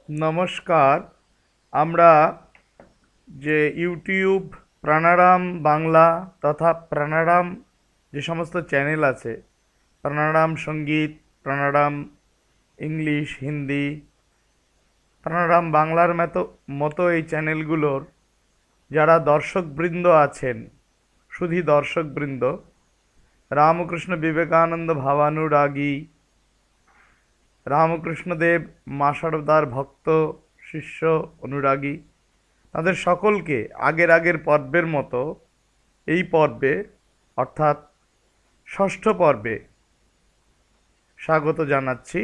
নমস্কার। আমরা যে ইউটিউব প্রাণারাম বাংলা তথা প্রাণারাম যে সমস্ত চ্যানেল আছে, প্রাণারাম সঙ্গীত, প্রাণারাম ইংলিশ, হিন্দি, প্রাণারাম বাংলার মতো মতো এই চ্যানেলগুলোর যারা দর্শকবৃন্দ আছেন, শুধু দর্শকবৃন্দ, রামকৃষ্ণ বিবেকানন্দ ভাবানুরাগী, রামকৃষ্ণদেব মাসারদার ভক্ত, শিষ্য, অনুরাগী, তাদের সকলকে আগের আগের পর্বের মতো এই পর্বে অর্থাৎ ষষ্ঠ পর্বে স্বাগত জানাচ্ছি।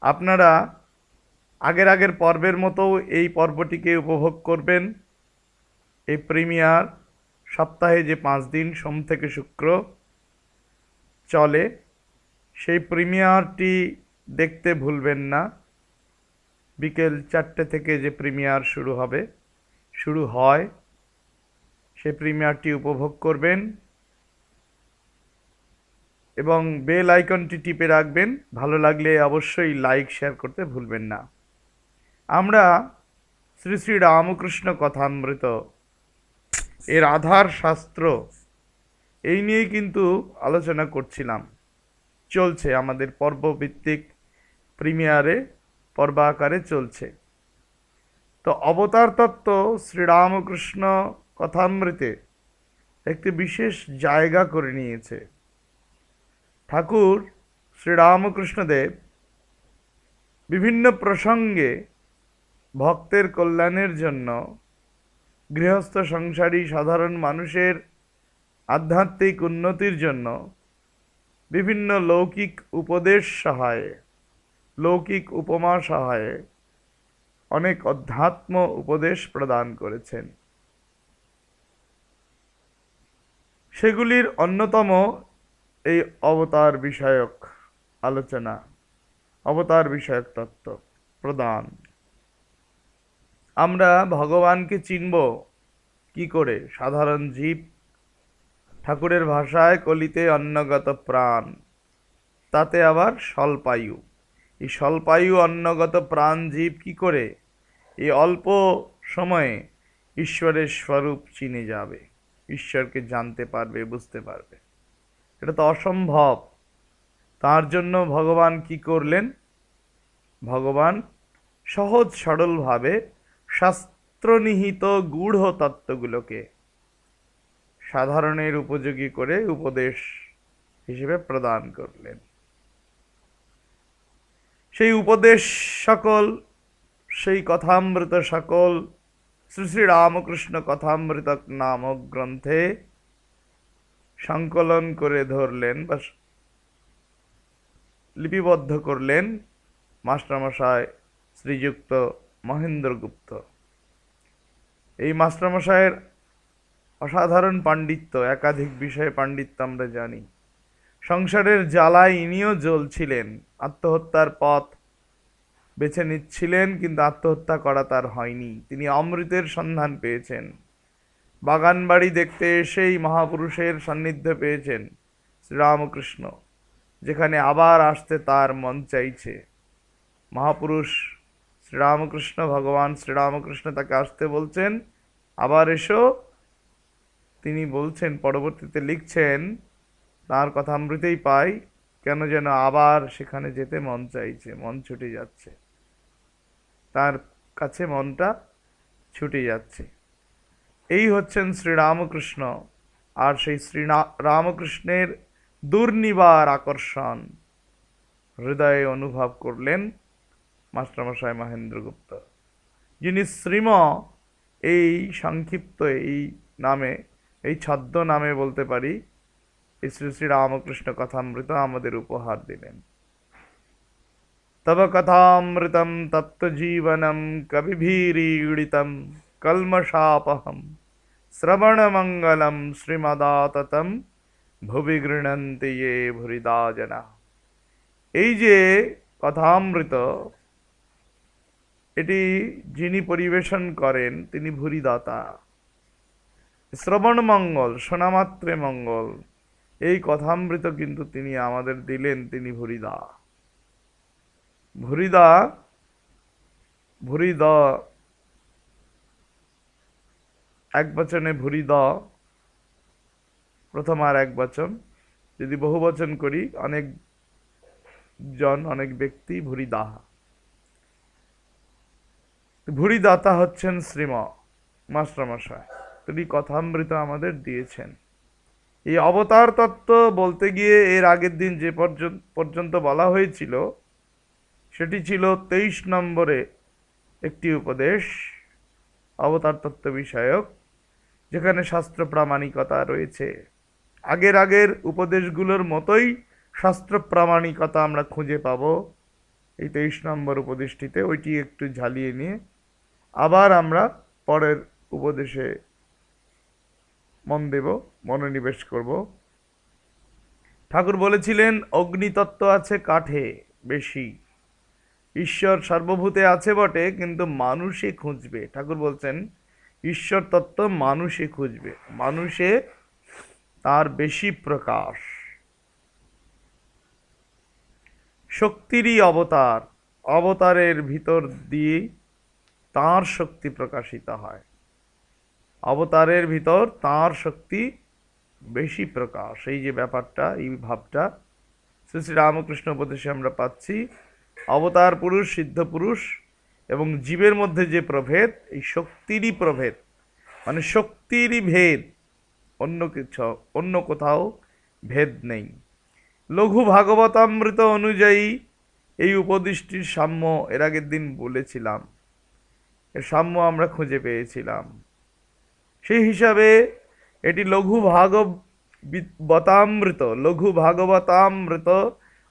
আপনারা আগের আগের পর্বের মতো এই পর্বটিকে উপভোগ করবেন। এই প্রিমিয়ার সপ্তাহে যে 5 দিন সোম থেকে শুক্র চলে, সেই প্রিমিয়ারটি দেখতে ভুলবেন না। বিকেল 4টে থেকে যে প্রিমিয়ার শুরু হয়, সেই প্রিমিয়ারটি উপভোগ করবেন এবং বেল আইকনটি টিপে রাখবেন। ভালো লাগলে অবশ্যই লাইক শেয়ার করতে ভুলবেন না। আমরা শ্রী শ্রী রামকৃষ্ণ কথামৃত এর আধার শাস্ত্র এই নিয়েই কিন্তু আলোচনা করছিলাম। চলছে আমাদের পর্বভিত্তিক প্রিমিয়ারে, পর্বাকারে চলছে। তো অবতার তত্ত্ব শ্রীরামকৃষ্ণ কথামৃতে একটি বিশেষ জায়গা করে নিয়েছে। ঠাকুর শ্রীরামকৃষ্ণদেব বিভিন্ন প্রসঙ্গে ভক্তের কল্যাণের জন্য, গৃহস্থ সংসারী সাধারণ মানুষের আধ্যাত্মিক উন্নতির জন্য বিভিন্ন লৌকিক উপদেশ সহায়ে, লৌকিক উপমা সহায়ে অনেক অধ্যাত্ম উপদেশ প্রদান করেছেন। সেগুলির অন্যতম এই অবতার বিষয়ক আলোচনা, অবতার বিষয়ক তত্ত্ব প্রদান। আমরা ভগবানকে চিনব কি করে? সাধারণ জীব, ঠাকুরের ভাষায় কলিতে অন্নগত প্রাণ, তাতে আবার স্বল্পায়ু। এই স্বল্পায়ু অন্নগত প্রাণ জীব কি করে এই অল্প সময়ে ঈশ্বরের স্বরূপ চিনে যাবে, ঈশ্বরকে জানতে পারবে, বুঝতে পারবে? এটা তো অসম্ভব। তার জন্য ভগবান কি করলেন? ভগবান সহজ সরলভাবে শাস্ত্রনিহিত গূঢ় তত্ত্বগুলোকে সাধারণের উপযোগী করে উপদেশ হিসেবে প্রদান করলেন। সেই উপদেশ সকল, সেই কথামৃত সকল শ্রী শ্রী রামকৃষ্ণ কথামৃত নামক গ্রন্থে সংকলন করে ধরলেন বা লিপিবদ্ধ করলেন মাস্টারমশাই শ্রীযুক্ত মহেন্দ্রগুপ্ত। এই মাস্টারমশাইয়ের অসাধারণ পাণ্ডিত্য, একাধিক বিষয়ে পাণ্ডিত্য আমরা জানি। সংসারের জ্বালায় ইনিও জ্বলছিলেন, আত্মহত্যার পথ বেছে নিচ্ছিলেন, কিন্তু আত্মহত্যা করা তার হয়নি। তিনি অমৃতের সন্ধান পেয়েছেন। বাগান বাড়ি দেখতে এসেই মহাপুরুষের সান্নিধ্য পেয়েছেন শ্রীরামকৃষ্ণ, যেখানে আবার আসতে তার মন চাইছে। মহাপুরুষ শ্রীরামকৃষ্ণ, ভগবান শ্রীরামকৃষ্ণ তাকে আসতে বলছেন, আবার এসো। তিনি বলছেন, পরবর্তীতে লিখছেন, তার কথা অমৃতেই পাই, কেন যেন আবার সেখানে যেতে মন চাইছে, মন ছুটে যাচ্ছে, তার কাছে মনটা ছুটে যাচ্ছে। এই হচ্ছেন শ্রীরামকৃষ্ণ। আর সেই রামকৃষ্ণের দুর্নিবার আকর্ষণ হৃদয়ে অনুভব করলেন মাস্টারমশাই মহেন্দ্রগুপ্ত, যিনি শ্রীম এই সংক্ষিপ্ত এই নামে, এই ছদ্ম নামে বলতে পারি, এই শ্রী শ্রী রামকৃষ্ণ কথামৃত আমাদের উপহার দিলেন। তব কথামৃতম তত্ত্বজীবনম কবিভিරීড়িতম কল্মষাপহম শ্রবণমঙ্গলম শ্রীমদাততম ভুবি গৃহন্তি ये ভুরিদা জনা। এই যে কথামৃত, এটি যিনি পরিবেশন করেন তিনি ভুরিদাতা। শ্রবণ মঙ্গল, শোনামাত্রে মঙ্গল, এই কথামৃত কিন্তু তিনি আমাদের দিলেন, তিনি ভুরিদা। ভুরিদা ভুরি দ, এক বচনে ভুরি দ, প্রথম আর এক বচন। যদি বহু বচন করি, অনেক জন, অনেক ব্যক্তি, ভুরি দাহা। ভুরি দাতা হচ্ছেন শ্রীম মাস্টারমশাই, তিনি কথামৃত আমাদের দিয়েছেন। এই অবতার তত্ত্ব বলতে গিয়ে এর আগের দিন যে পর্যন্ত বলা হয়েছিল, সেটি ছিল 23 নম্বরে একটি উপদেশ, অবতার তত্ত্ব বিষয়ক, যেখানে শাস্ত্র প্রামাণিকতা রয়েছে। আগের উপদেশগুলোর মতোই শাস্ত্র প্রামাণিকতা আমরা খুঁজে পাব এই 23 নম্বর উপদেশটিতে। ওইটি একটু ঝালিয়ে নিয়ে আবার আমরা পরের উপদেশে মন দেব, মনোনিবেশ করব। ঠাকুর বলেছিলেন অগ্নিতত্ত্ব আছে কাঠে বেশি, ঈশ্বর সর্বভূতে আছে বটে, কিন্তু মানুষে খুঁজবে। ঠাকুর বলছেন ঈশ্বর তত্ত্ব মানুষে খুঁজবে, মানুষে তার বেশি প্রকাশ। শক্তিরই অবতার, অবতারের ভিতর দিয়ে তার শক্তি প্রকাশিত হয়, অবতারের ভিতর তার শক্তি বেশি প্রকাশ। এই যে ব্যাপারটা, এই ভাবটা শ্রী শ্রী রামকৃষ্ণ উপদেশে আমরা পাচ্ছি। অবতার পুরুষ, সিদ্ধ পুরুষ এবং জীবের মধ্যে যে প্রভেদ, এই শক্তিরই প্রভেদ, মানে শক্তিরই ভেদ, অন্য কোথাও ভেদ নেই। লঘু ভাগবতামৃত অনুযায়ী এই উপদেশটির সাম্য এর আগের দিন বলেছিলাম, এর সাম্য আমরা খুঁজে পেয়েছিলাম। সেই হিসাবে এটি লঘু ভাগবতামৃত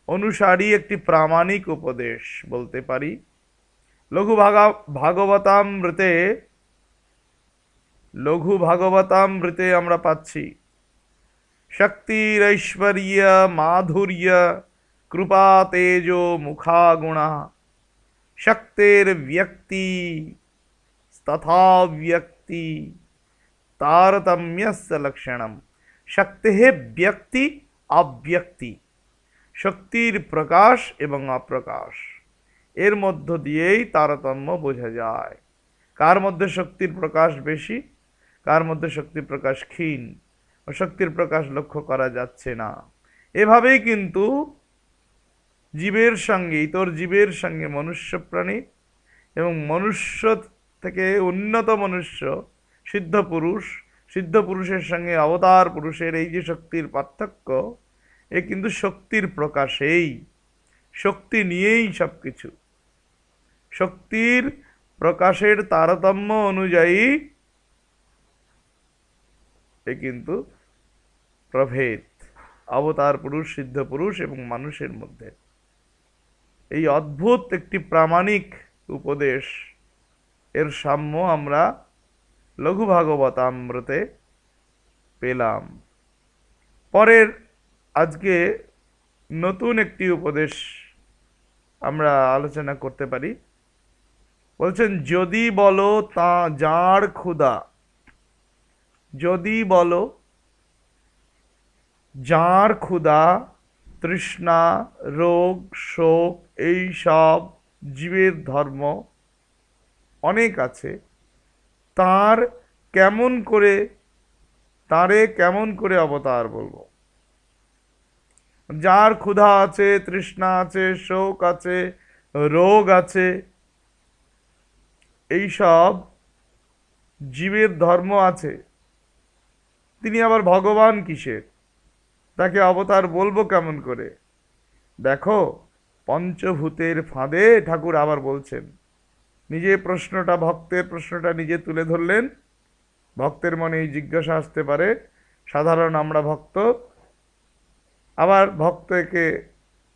অনুসারী একটি প্রামাণিক উপদেশ বলতে পারি। লঘু ভাগবতামৃতে আমরা পাচ্ছি শক্তিরৈশ্বর্য মাধুর্য কৃপা তেজো মুখাগুণা শক্তের ব্যক্তি তথা ব্যক্তি তারতম্যস্য লক্ষণম। শক্তি ব্যক্তি অব্যক্তি, শক্তির প্রকাশ এবং অপ্রকাশ, এর মধ্য দিয়েই তারতম্য বোঝা যায়। কার মধ্যে শক্তির প্রকাশ বেশি, কার মধ্যে শক্তির প্রকাশ ক্ষীণ, শক্তির প্রকাশ লক্ষ্য করা যাচ্ছে না। এভাবেই কিন্তু জীবের সঙ্গে, ইতর জীবের সঙ্গে মনুষ্য প্রাণী এবং মনুষ্য থেকে উন্নত মনুষ্য সিদ্ধ পুরুষের সঙ্গে অবতার পুরুষের এই যে শক্তির পার্থক্য, এ কিন্তু শক্তির প্রকাশেই, শক্তি নিয়েই সব কিছু। শক্তির প্রকাশের তারতম্য অনুযায়ী এ কিন্তু প্রভেদ অবতার পুরুষ, সিদ্ধ পুরুষ এবং মানুষের মধ্যে। এই অদ্ভুত একটি প্রামাণিক উপদেশ, এর সাম্য আমরা লঘু ভাগবতামৃতে পেলাম। পরের আজকে নতুন একটি উপদেশ আমরা আলোচনা করতে পারি। বলছেন যদি বলো তা যার ক্ষুধা, যদি বলো যার ক্ষুধা, তৃষ্ণা, রোগ, শোক, এই সব জীবের ধর্ম অনেক আছে, তারে কেমন করে অবতার বলবো? যার ক্ষুধা আছে, তৃষ্ণা আছে, শোক আছে, রোগ আছে, এই সব জীবের ধর্ম আছে, তিনি আবার ভগবান কিসের? তাকে অবতার বলবো কেমন করে? দেখো, পঞ্চভূতের ফাঁদে ঠাকুর আবার বলছেন, নিজে ভক্তের প্রশ্নটা নিজে তুলে ধরলেন। ভক্তের মনে এই জিজ্ঞাসা আসতে পারে, সাধারণ আমরা ভক্ত, আবার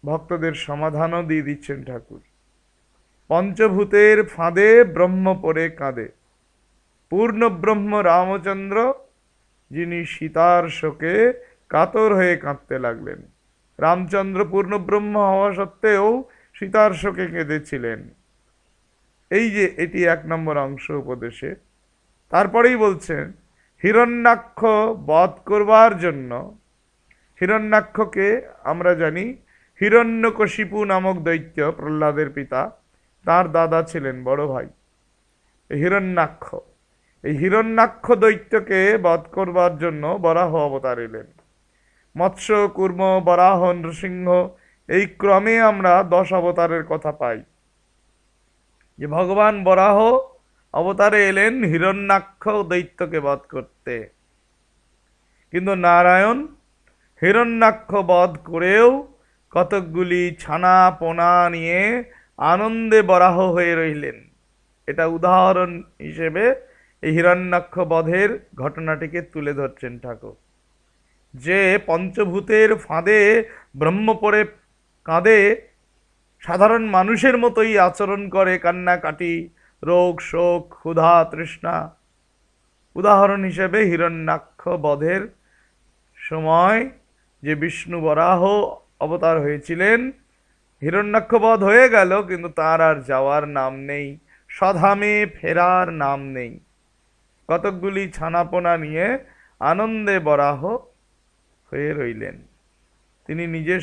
ভক্তদের সমাধানও দিয়ে দিচ্ছেন ঠাকুর। পঞ্চভূতের ফাঁদে ব্রহ্ম পড়ে কাঁদে, পূর্ণ ব্রহ্ম রামচন্দ্র, যিনি সীতার শোকে কাতর হয়ে কাঁদতে লাগলেন। রামচন্দ্র পূর্ণ ব্রহ্ম হওয়া সত্ত্বেও সীতার শোকে কেঁদেছিলেন। এই যে এটি 1 নম্বর অংশ উপদেশে। তারপরেই বলছেন হিরণ্যাক্ষ বধ করবার জন্য, হিরণ্যাক্ষকে আমরা জানি হিরণ্যকশিপু নামক দৈত্য, প্রহ্লাদের পিতা, তার দাদা ছিলেন বড় ভাই হিরণ্যাক্ষ। এই হিরণ্যাক্ষ দৈত্যকে বধ করবার জন্য বরাহ অবতার এলেন। মৎস্য, কুর্ম, বরাহ, নৃসিংহ, এই ক্রমে আমরা 10 অবতারের কথা পাই। যে ভগবান বরাহ অবতারে এলেন হিরণ্যাক্ষ দৈত্যকে বধ করতে, কিন্তু নারায়ণ হিরণ্যাক্ষ বধ করেও কতকগুলি ছানা পোনা নিয়ে আনন্দে বরাহ হয়ে রইলেন। এটা উদাহরণ হিসেবে এই হিরণ্যাক্ষ বধের ঘটনাটিকে তুলে ধরছেন ঠাকুর, যে পঞ্চভূতের ফাঁদে ব্রহ্ম পড়ে কাঁদে, সাধারণ মানুষের মতোই আচরণ করে, কান্নাকাটি, রোগ শোক, ক্ষুধা তৃষ্ণা। উদাহরণ হিসেবে হিরণ্যাক্ষ বধের সময় যে বিষ্ণু বরাহ অবতার হয়েছিলেন, হিরণ্যাক্ষ বধ হয়ে গেল, কিন্তু তার আর যাওয়ার নাম নেই, স্বধামে ফেরার নাম নেই। কতকগুলি ছানাপোনা নিয়ে আনন্দে বরাহ হয়ে রইলেন। তিনি নিজের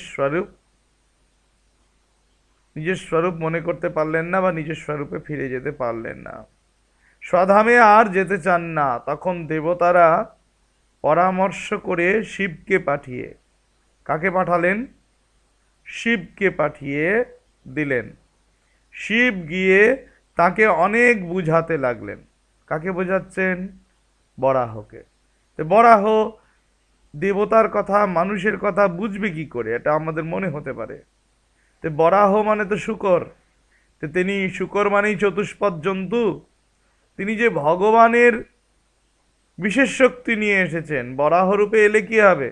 স্বরূপ মনে করতে পারলেন না, বা নিজের স্বরূপে ফিরে যেতে পারলেন না, স্বধামে আর যেতে চান না। তখন দেবতারা পরামর্শ করে শিবকে পাঠিয়ে, কাকে পাঠালেন? শিবকে পাঠিয়ে দিলেন। শিব গিয়ে তাকে অনেক বুঝাতে লাগলেন। কাকে বোঝাচ্ছেন? বরাহকে। বরাহ দেবতার কথা, মানুষের কথা বুঝবে কি করে? এটা আমাদের মনে হতে পারে। বরাহ মানে তো শূকর, তিনি শূকর মানেই চতুষ্পদ জন্তু। তিনি যে ভগবানের বিশেষ শক্তি নিয়ে এসেছেন, বরাহ রূপে এলে কি হবে?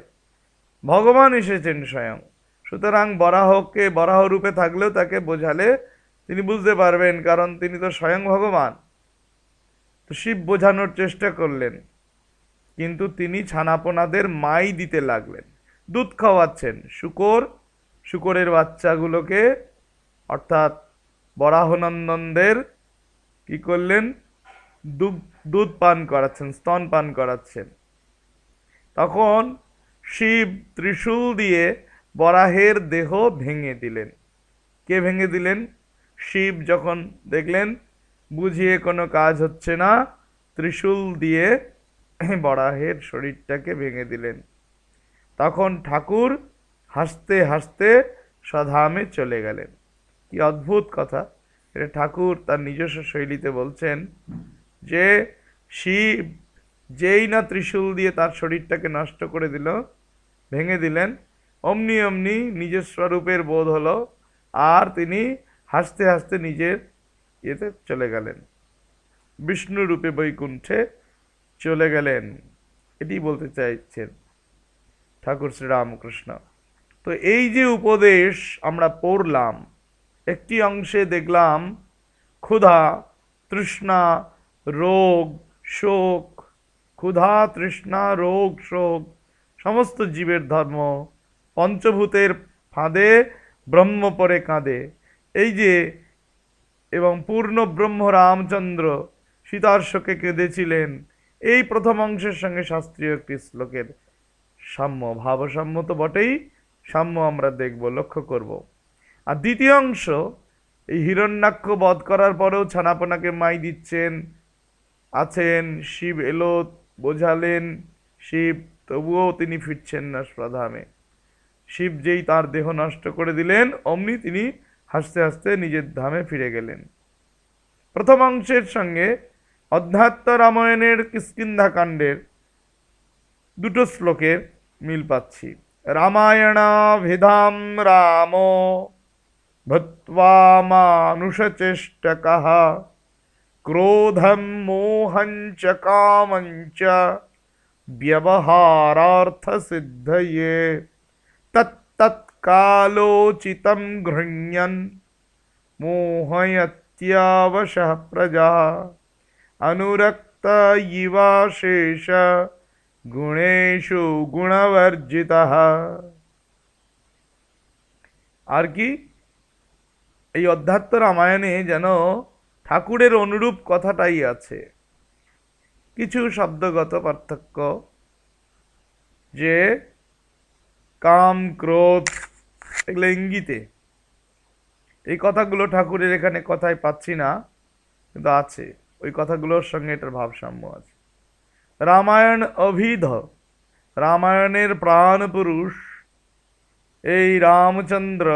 ভগবান এসেছেন স্বয়ং। সুতরাং বরাহকে বরাহ রূপে থাকলেও তাকে বোঝালে তিনি বুঝতে পারবেন, কারণ তিনি তো স্বয়ং ভগবান। তো শিব বোঝানোর চেষ্টা করলেন, কিন্তু তিনি ছানাপোনাদের মাই দিতে লাগলেন, দুধ খাওয়াচ্ছেন। শুকরের বাচ্চাগুলোকে, অর্থাৎ বরাহনন্দনদের কি করলেন? দুধ পান করাচ্ছেন, স্তন পান করাচ্ছেন। তখন শিব ত্রিশূল দিয়ে বরাহের দেহ ভেঙে দিলেন। কে ভেঙে দিলেন? শিব যখন দেখলেন বুঝিয়ে কোনো কাজ হচ্ছে না, ত্রিশূল দিয়ে বরাহের শরীরটাকে ভেঙে দিলেন। তখন ঠাকুর হাসতে হাসতে স্বধামে চলে গেলেন। কি অদ্ভুত কথা! এটা ঠাকুর তার নিজস্ব শৈলীতে বলছেন যে শিব যেই না ত্রিশূল দিয়ে তার শরীরটাকে নষ্ট করে দিল, ভেঙে দিলেন, অমনি অমনি নিজের স্বরূপের বোধ হলো, আর তিনি হাসতে হাসতে নিজের ইয়েতে চলে গেলেন, বিষ্ণু রূপে বৈকুণ্ঠে চলে গেলেন। এটি বলতে চাইছেন ঠাকুর শ্রীরামকৃষ্ণ। তো এই যে উপদেশ আমরা পড়লাম, একটি অংশে দেখলাম ক্ষুধা, তৃষ্ণা, রোগ, শোক, ক্ষুধা, তৃষ্ণা, রোগ, শোক সমস্ত জীবের ধর্ম, পঞ্চভূতের ফাঁদে ব্রহ্ম পরে কাঁদে, এই যে, এবং পূর্ণ ব্রহ্ম রামচন্দ্র সীতার শোকে কেঁদেছিলেন, এই প্রথম অংশের সঙ্গে শাস্ত্রীয় একটি শ্লোকের সাম্য, ভাবসাম্য তো বটেই, সাম্য আমরা দেখব, লক্ষ্য করব। আর দ্বিতীয় অংশ, এই হিরণ্যাক্ষ বধ করার পরেও ছানাপোনাকে মাই দিচ্ছেন, আছেন, শিব এলো, বোঝালেন শিব, তবুও তিনি ফিরছেন না স্বধামে। শিব যেই তার দেহ নষ্ট করে দিলেন, অমনি তিনি হাসতে হাসতে নিজের ধামে ফিরে গেলেন। প্রথম অংশের সঙ্গে অধ্যাত্ম রামায়ণের কিষ্কিন্ধা কাণ্ডের দুটো শ্লোকের মিল পাচ্ছি। রামায়ণাভিধাম রাম ভূত্বা মানুষচেষ্টকঃ ক্রোধম মোহং চ কামং চ ব্যবহারার্থ সিদ্ধয়ে তৎকালোচিতং গৃহ্ণন মোহয়ত্যবশঃ প্রজা অনুরক্ত ইবাশেষ গুণেষু গুণবর্জিতঃ। আর কি, এই অধ্যাত্ম রামায়ণে যেন ঠাকুরের অনুরূপ কথাটাই আছে, কিছু শব্দগত পার্থক্য, যে কাম, ক্রোধ, এগুলো ইঙ্গিতে, এই কথাগুলো ঠাকুরের এখানে কথায় পাচ্ছি না, কিন্তু আছে, ওই কথাগুলোর সঙ্গে এটার ভারসাম্য আছে। রামায়ণ অভিধ, রামায়ণের প্রাণ পুরুষ এই রামচন্দ্র,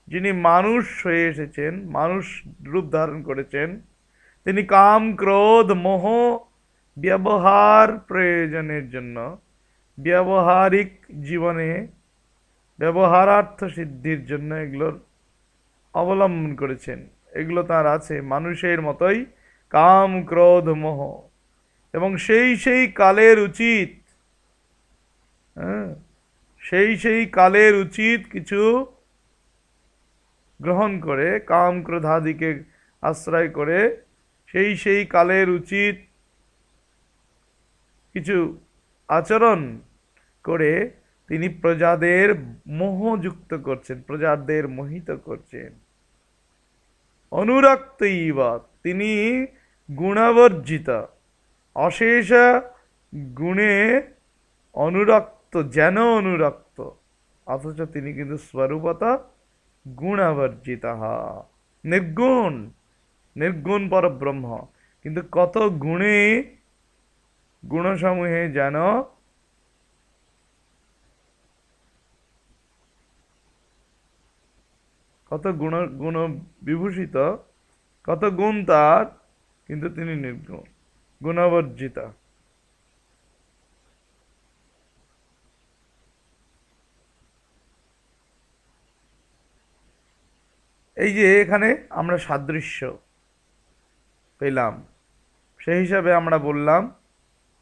যিনি মানুষ হয়ে এসেছেন, মানুষ রূপ ধারণ করেছেন, তিনি কাম ক্রোধ মোহ ব্যবহার প্রয়োজনের জন্য, ব্যবহারিক জীবনে ব্যবহারার্থ সিদ্ধির জন্য এগুলোর অবলম্বন করেছেন। এগুলো তার আছে মানুষের মতোই, কাম ক্রোধ মোহ, এবং সেই কালের উচিত, হ্যাঁ, সেই কালের উচিত কিছু গ্রহণ করে, কাম ক্রোধাদিকে আশ্রয় করে সেই কালের উচিত কিছু আচরণ করে তিনি প্রজাদের মোহযুক্ত করছেন, প্রজাদের মোহিত করছেন। অনুরক্ত ইবা, তিনি গুণবর্জিত, অশেষ গুণে অনুরক্ত, যেন অনুরক্ত, অথচ তিনি কিন্তু স্বরূপত গুণবর্জিত, নির্গুণ, নির্গুণ পরব্রহ্ম, কিন্তু কত গুণে, গুণসমূহে যেন কত গুণ বিভূষিত, কত গুণ তার, কিন্তু তিনি নির্গুণ, গুণবর্জিতা। এই যে এখানে আমরা সাদৃশ্য পেলাম, সেই হিসাবে আমরা বললাম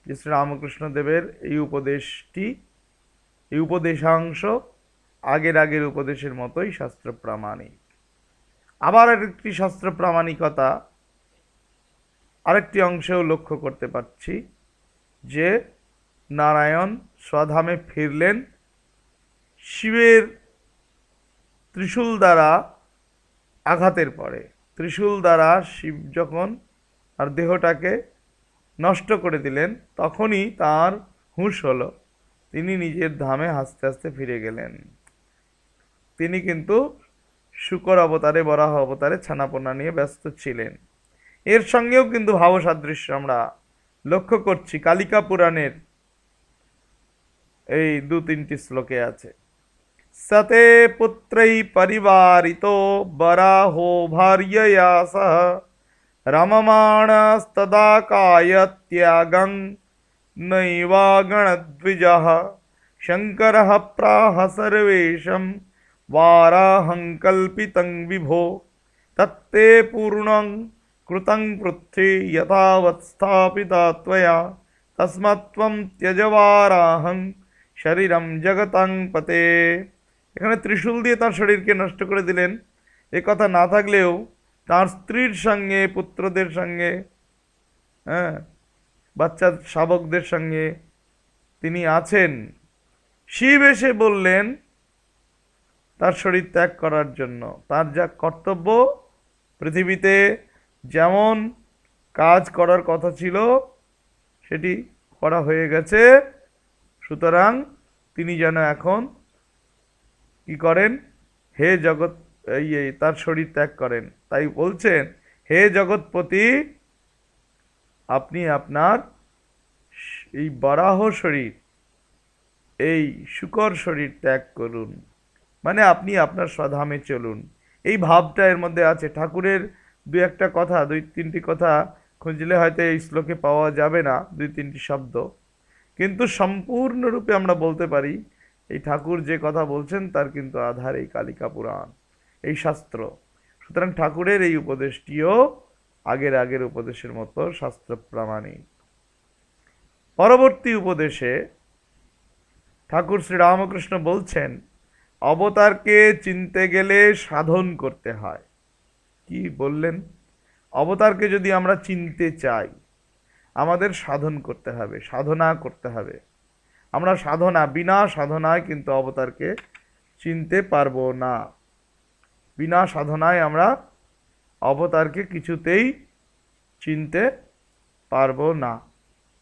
যে শ্রীরামকৃষ্ণ দেবের এই উপদেশটি, এই উপদেশাংশ আগের উপদেশের মতোই শাস্ত্র প্রামাণিক। আবার আরেকটি শাস্ত্র প্রামাণিকতা আরেকটি অংশেও লক্ষ্য করতে পারছি, যে নারায়ণ স্বধামে ফিরলেন, শিবের ত্রিশূল দ্বারা আঘাতের পরে, ত্রিশূল দ্বারা শিব যখন আর দেহটাকে নষ্ট করে দিলেন, তখনই তার হুঁশ হলো, তিনি নিজের ধামে হাসতে হাসতে ফিরে গেলেন। তিনি কিন্তু শুকর অবতারে, বরাহ অবতারে ছানাপোনা নিয়ে ব্যস্ত ছিলেন। এর সঙ্গেও কিন্তু ভাবসাদৃশ্য আমরা লক্ষ্য করছি, কালিকা পুরাণের এই 2-3টি শ্লোকে আছে। সতে পুত্রৈ পরিবারিতো বরাহো ভার্যয়া সহ রমমাণস্তদা কায়ত্যাগং নৈবাগণদ্বিজः শঙ্করः প্রাহ সর্বেষাং वाराहं कल्पितं विभो तत्ते पूर्णं कृतं पृथ्वी यथावत् स्थापिता त्वया तस्मात्त्वं त्यज वाराहं शरीरं जगतं पते। এখানে ত্রিশূল দিয়ে তার শরীরকে নষ্ট করে দিলেন, এ কথা না থাকলেও তার স্ত্রীর সঙ্গে, পুত্রদের সঙ্গে, হ্যাঁ, বাচ্চা শাবকদের সঙ্গে তিনি আছেন। শিব এসে বললেন তার শরীর ত্যাগ করার জন্য, তার যা কর্তব্য, পৃথিবীতে যেমন কাজ করার কথা ছিল সেটি করা হয়ে গেছে, সুতরাং তিনি যেন এখন কি করেন, হে জগৎ, তার শরীর ত্যাগ করেন। তাই বলছেন, হে জগৎপতি, আপনি আপনার এই বরাহ শরীর, এই শুকর শরীর ত্যাগ করুন, মানে আপনি আপনার স্বধামে চলুন। এই ভাবটা এর মধ্যে আছে। ঠাকুরের 2-1টা কথা, 2-3টি কথা খুঁজলে হয়তো এই শ্লোকে পাওয়া যাবে না, 2-3টি শব্দ, কিন্তু সম্পূর্ণরূপে আমরা বলতে পারি এই ঠাকুর যে কথা বলছেন তার কিন্তু আধার এই কালিকা পুরাণ, এই শাস্ত্র। সুতরাং ঠাকুরের এই উপদেশটিও আগের উপদেশের মতো শাস্ত্র প্রামাণিক। পরবর্তী উপদেশে ঠাকুর শ্রীরামকৃষ্ণ বলছেন, অবতারকে চিনতে গেলে সাধন করতে হয়। কি বললেন? অবতারকে যদি আমরা চিনতে চাই, আমাদের সাধন করতে হবে, সাধনা করতে হবে। আমরা বিনা সাধনায় কিন্তু অবতারকে চিনতে পারবো না। বিনা সাধনায় আমরা অবতারকে কিছুতেই চিনতে পারবো না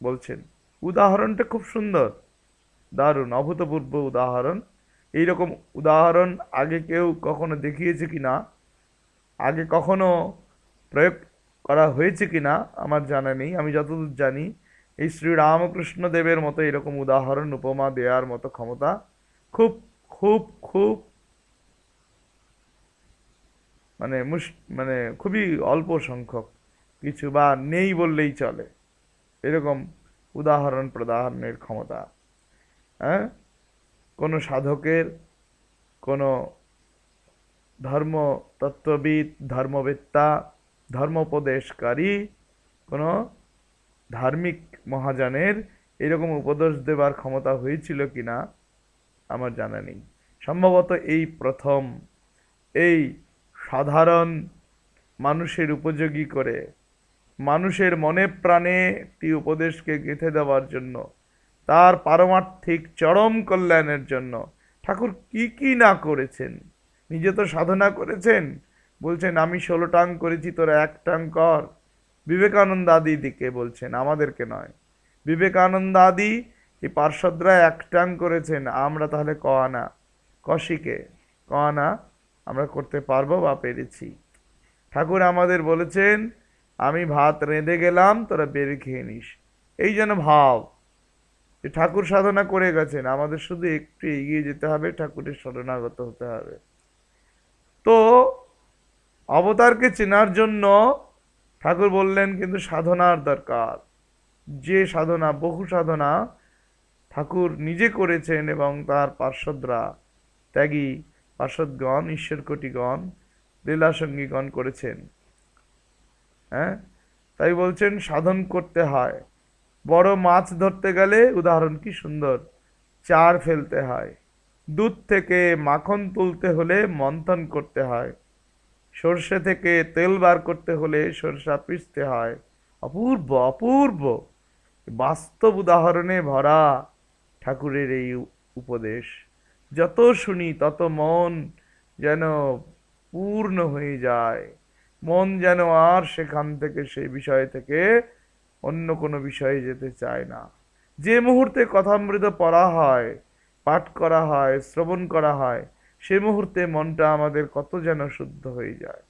বলছেন। উদাহরণটা খুব সুন্দর, দারুণ, অভূতপূর্ব উদাহরণ এইরকম উদাহরণ আগে কেউ কখনো দেখিয়েছে কিনা, আগে কখনো প্রয়োগ করা হয়েছে কিনা আমার জানা নেই। আমি যতদূর জানি এই শ্রীরামকৃষ্ণ দেবের মতো এরকম উদাহরণ উপমা দেওয়ার মতো ক্ষমতা খুব খুব খুব মানে খুবই অল্প সংখ্যক কিছু, বা নেই বললেই চলে, এরকম উদাহরণ প্রদানের ক্ষমতা। হ্যাঁ, কোনো সাধকের, কোনো ধর্ম তত্ত্ববিদ, ধর্মবেত্তা, ধর্মোপদেশকারী, কোনো ধার্মিক মহাজনের এরকম উপদেশ দেবার ক্ষমতা হয়েছিল কিনা আমার জানা নেই। সম্ভবত এই প্রথম এই সাধারণ মানুষের উপযোগী করে, মানুষের মনে প্রাণে একটি উপদেশকে গেঁথে দেওয়ার জন্য, তার পারমার্থিক চরম কল্যাণের জন্য ঠাকুর কি কি না করেছেন। নিজে তো সাধনা করেছেন, বলছেন আমি 16টাং করেছি, তোরা 1টাং কর। বিবেকানন্দ আদি দিকে বলছেন, আমাদেরকে নয়। বিবেকানন্দ আদি এই পার্শ্বদরা 1টাং করেছেন, আমরা তাহলে ক আনা, কশিকে ক আনা আমরা করতে পারবো বা পেরেছি। ঠাকুর আমাদের বলেছেন আমি ভাত রেঁধে গেলাম, তোরা বেড়ে খেয়ে নিস। এই যেন ভাব যে ঠাকুর সাধনা করে গেছেন, আমাদের শুধু একটু এগিয়ে যেতে হবে, ঠাকুরের শরণাগত হতে হবে। তো অবতারকে চেনার জন্য ঠাকুর বললেন কিন্তু সাধনার দরকার। যে সাধনা, বহু সাধনা ঠাকুর নিজে করেছেন এবং তার পার্শ্বদরা, ত্যাগী পার্শ্বদগণ, ঈশ্বরকোটিগণ, লীলাসঙ্গীগণ করেছেন। হ্যাঁ, তাই বলছেন সাধন করতে হয়। বড় মাছ ধরতে গেলে উদাহরণ কি সুন্দর, চার ফেলতে হয়। দুধ থেকে মাখন তুলতে হলে মন্থন করতে হয়। সর্ষে থেকে তেল বার করতে হলে সরষা পিষতে হয়। অপূর্ব অপূর্ব বাস্তব উদাহরণে ভরা ঠাকুরের এই উপদেশ। যত শুনি তত মন যেন পূর্ণ হয়ে যায়, মন যেন আর সেখান থেকে, সেই বিষয় থেকে অন্য কোনো বিষয়ে যেতে চায় না। যে মুহূর্তে কথামৃত পড়া হয়, পাঠ করা হয়, শ্রবণ করা হয়, সে মুহূর্তে মনটা আমাদের কত যেন শুদ্ধ হয়ে যায়।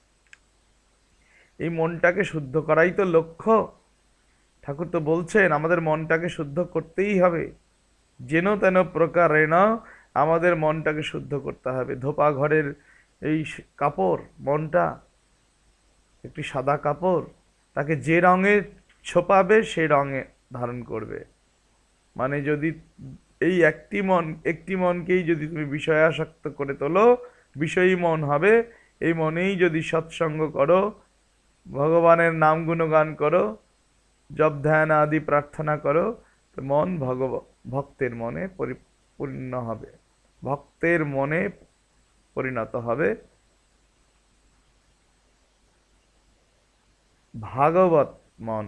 এই মনটাকে শুদ্ধ করাই তো লক্ষ্য। ঠাকুর তো বলছেন আমাদের মনটাকে শুদ্ধ করতেই হবে, যেন তেন প্রকারেণ আমাদের মনটাকে শুদ্ধ করতে হবে। ধোপা ঘরের এই কাপড়, মনটা একটি সাদা কাপড়, তাকে যে রঙে ছোপাবে সে রঙে ধারণ করবে। মানে যদি এই একটি মনকেই যদি তুমি বিষয়াসক্ত করে তোলো, বিষয়ী মন হবে। এই মনেই যদি সৎসঙ্গ করো, ভগবানের নাম গুণগান করো, জপ ধ্যান আদি প্রার্থনা করো, তো মন ভক্তের মনে পরিপূর্ণ হবে, ভক্তের মনে পরিণত হবে। ভাগবত মন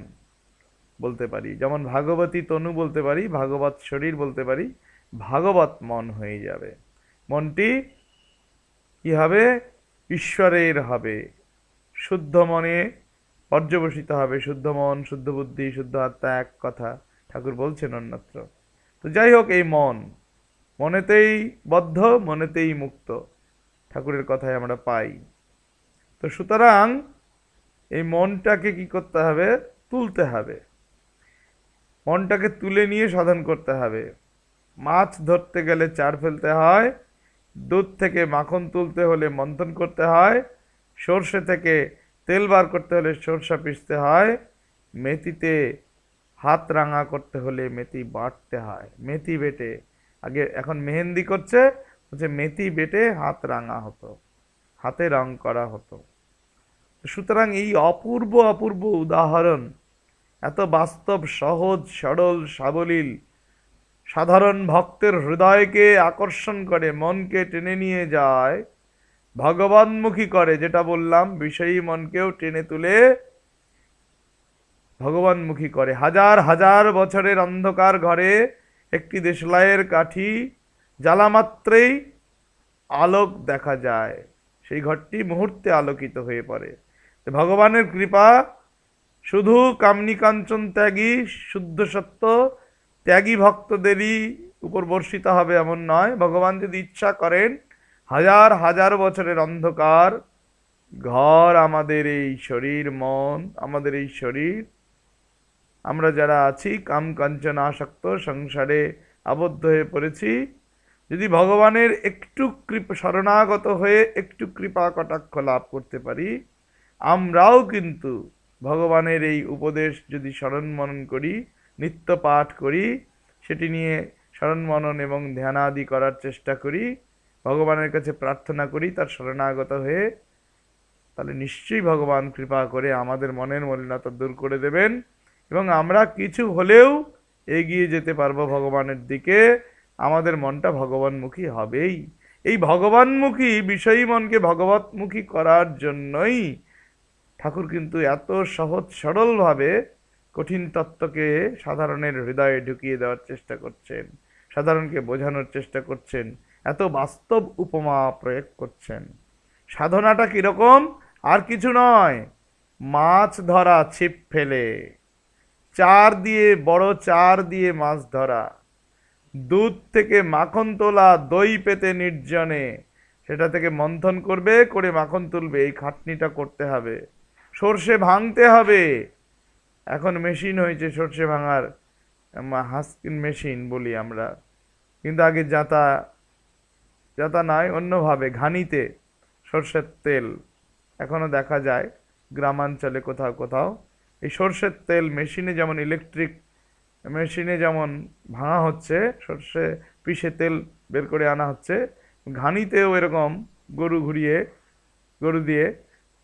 বলতে পারি, যেমন ভাগবতী তনু বলতে পারি, ভাগবত শরীর বলতে পারি, ভাগবত মন হয়ে যাবে। মনটি কি হবে? ঈশ্বরের হবে, শুদ্ধ মনে পর্যবসিত হবে। শুদ্ধ মন, শুদ্ধ বুদ্ধি, শুদ্ধ আত্মা, এক কথা ঠাকুর বলছেন অন্যত্র। তো যাই হোক, এই মন মনেতেই বদ্ধ, মনেতেই মুক্ত, ঠাকুরের কথায় আমরা পাই। তো সুতরাং এই মনটাকে কি করতে হবে? তুলতে হবে। মনটাকে তুলে নিয়ে সাধন করতে হবে। মাছ ধরতে গেলে চার ফেলতে হয়, দুধ থেকে মাখন তুলতে হলে মন্থন করতে হয়, সর্ষে থেকে তেল বার করতে হলে সরষা পিষতে হয়, মেথিতে হাত রাঙা করতে হলে মেথি বাটতে হয়। মেথি বেটে, আগে এখন মেহেন্দি করছে, হচ্ছে মেথি বেটে হাত রাঙা হতো, হাতে রং করা হতো। সুতরাং এই অপূর্ব অপূর্ব উদাহরণ এত বাস্তব, সহজ, সরল, সাবলীল, সাধারণ ভক্তের হৃদয়কে আকর্ষণ করে, মনকে টেনে নিয়ে যায়, ভগবানমুখী করে। যেটা বললাম, বিষয়ী মনকেও টেনে তুলে ভগবানমুখী করে। হাজার হাজার বছরের অন্ধকার ঘরে একটি দেশলাইয়ের কাঠি জ্বালা মাত্রেই আলোক দেখা যায়, সেই ঘরটি মুহূর্তে আলোকিত হয়ে পড়ে। ভগবানের কৃপা শুধু কামনী কাঞ্চন ত্যাগী, শুদ্ধ সত্য ত্যাগী ভক্তদেরই উপর বর্ষিত হবে এমন নয়। ভগবান যদি ইচ্ছা করেন, হাজার হাজার বছরের অন্ধকার ঘর আমাদের এই শরীর, মন, আমাদের এই শরীর, আমরা যারা আছি কাম কাঞ্চন আসক্ত সংসারে আবদ্ধ হয়ে পড়েছি, যদি ভগবানের একটু শরণাগত হয়ে একটু কৃপা কটাক্ষ লাভ করতে পারি, আমরাও কিন্তু ভগবানের এই উপদেশ যদি স্মরণ মনন করি, নিত্য পাঠ করি, সেটি নিয়ে স্মরণ মনন এবং ধ্যানাদি করার চেষ্টা করি, ভগবানের কাছে প্রার্থনা করি তার শরণাগত হয়ে, তাহলে নিশ্চয়ই ভগবান কৃপা করে আমাদের মনের মলিনতা দূর করে দেবেন এবং আমরা কিছু হলেও এগিয়ে যেতে পারবো ভগবানের দিকে। আমাদের মনটা ভগবানমুখী হবেই। এই ভগবানমুখী বিষয়ী মনকে ভগবতমুখী করার জন্যই ঠাকুর কিন্তু এত সহজ সরলভাবে কঠিন তত্ত্বকে সাধারণের হৃদয়ে ঢুকিয়ে দেওয়ার চেষ্টা করছেন, সাধারণকে বোঝানোর চেষ্টা করছেন, এত বাস্তব উপমা প্রয়োগ করছেন। সাধনাটা কিরকম? আর কিছু নয়, মাছ ধরা ছিপ ফেলে, বড় চার দিয়ে মাছ ধরা, দুধ থেকে মাখন তোলা, দই পেতে নির্জনে সেটা থেকে মন্থন করবে, করে মাখন তুলবে, এই খাটনিটা করতে হবে। সর্ষে ভাঙতে হবে, এখন মেশিন হয়েছে সর্ষে ভাঙার, হাস্কিন মেশিন বলি আমরা, কিন্তু আগে যাতা যাতা নয়, অন্যভাবে ঘানিতে সর্ষের তেল এখনো দেখা যায় গ্রামাঞ্চলে কোথাও কোথাও। এই সর্ষের তেল মেশিনে যেমন, ইলেকট্রিক মেশিনে যেমন ভাঙা হচ্ছে, সর্ষে পিষে তেল বের করে আনা হচ্ছে, ঘানিতেও এরকম গরু দিয়ে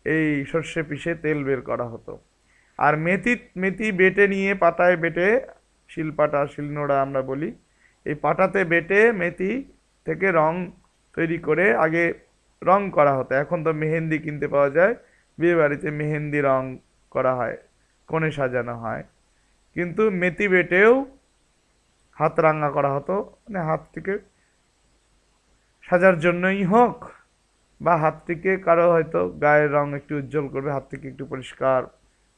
এই সর্ষে পিষে তেল বের করা হতো। আর মেথি বেটে নিয়ে, পাটায় বেটে, শিলপাটা শিলনোড়া আমরা বলি, এই পাটাতে বেটে মেথি থেকে রং তৈরি করে আগে রং করা হতো। এখন তো মেহেন্দি কিনতে পাওয়া যায়, বিয়ে বাড়িতে মেহেন্দি রং করা হয়, কোণে সাজানো হয়, কিন্তু মেথি বেটেও হাত রাঙা করা হতো, মানে হাতটিকে সাজার জন্যই হোক, বা হাতটিকে কারো হয়তো গায়ের রং একটু উজ্জ্বল করবে, হাতটিকে একটু পরিষ্কার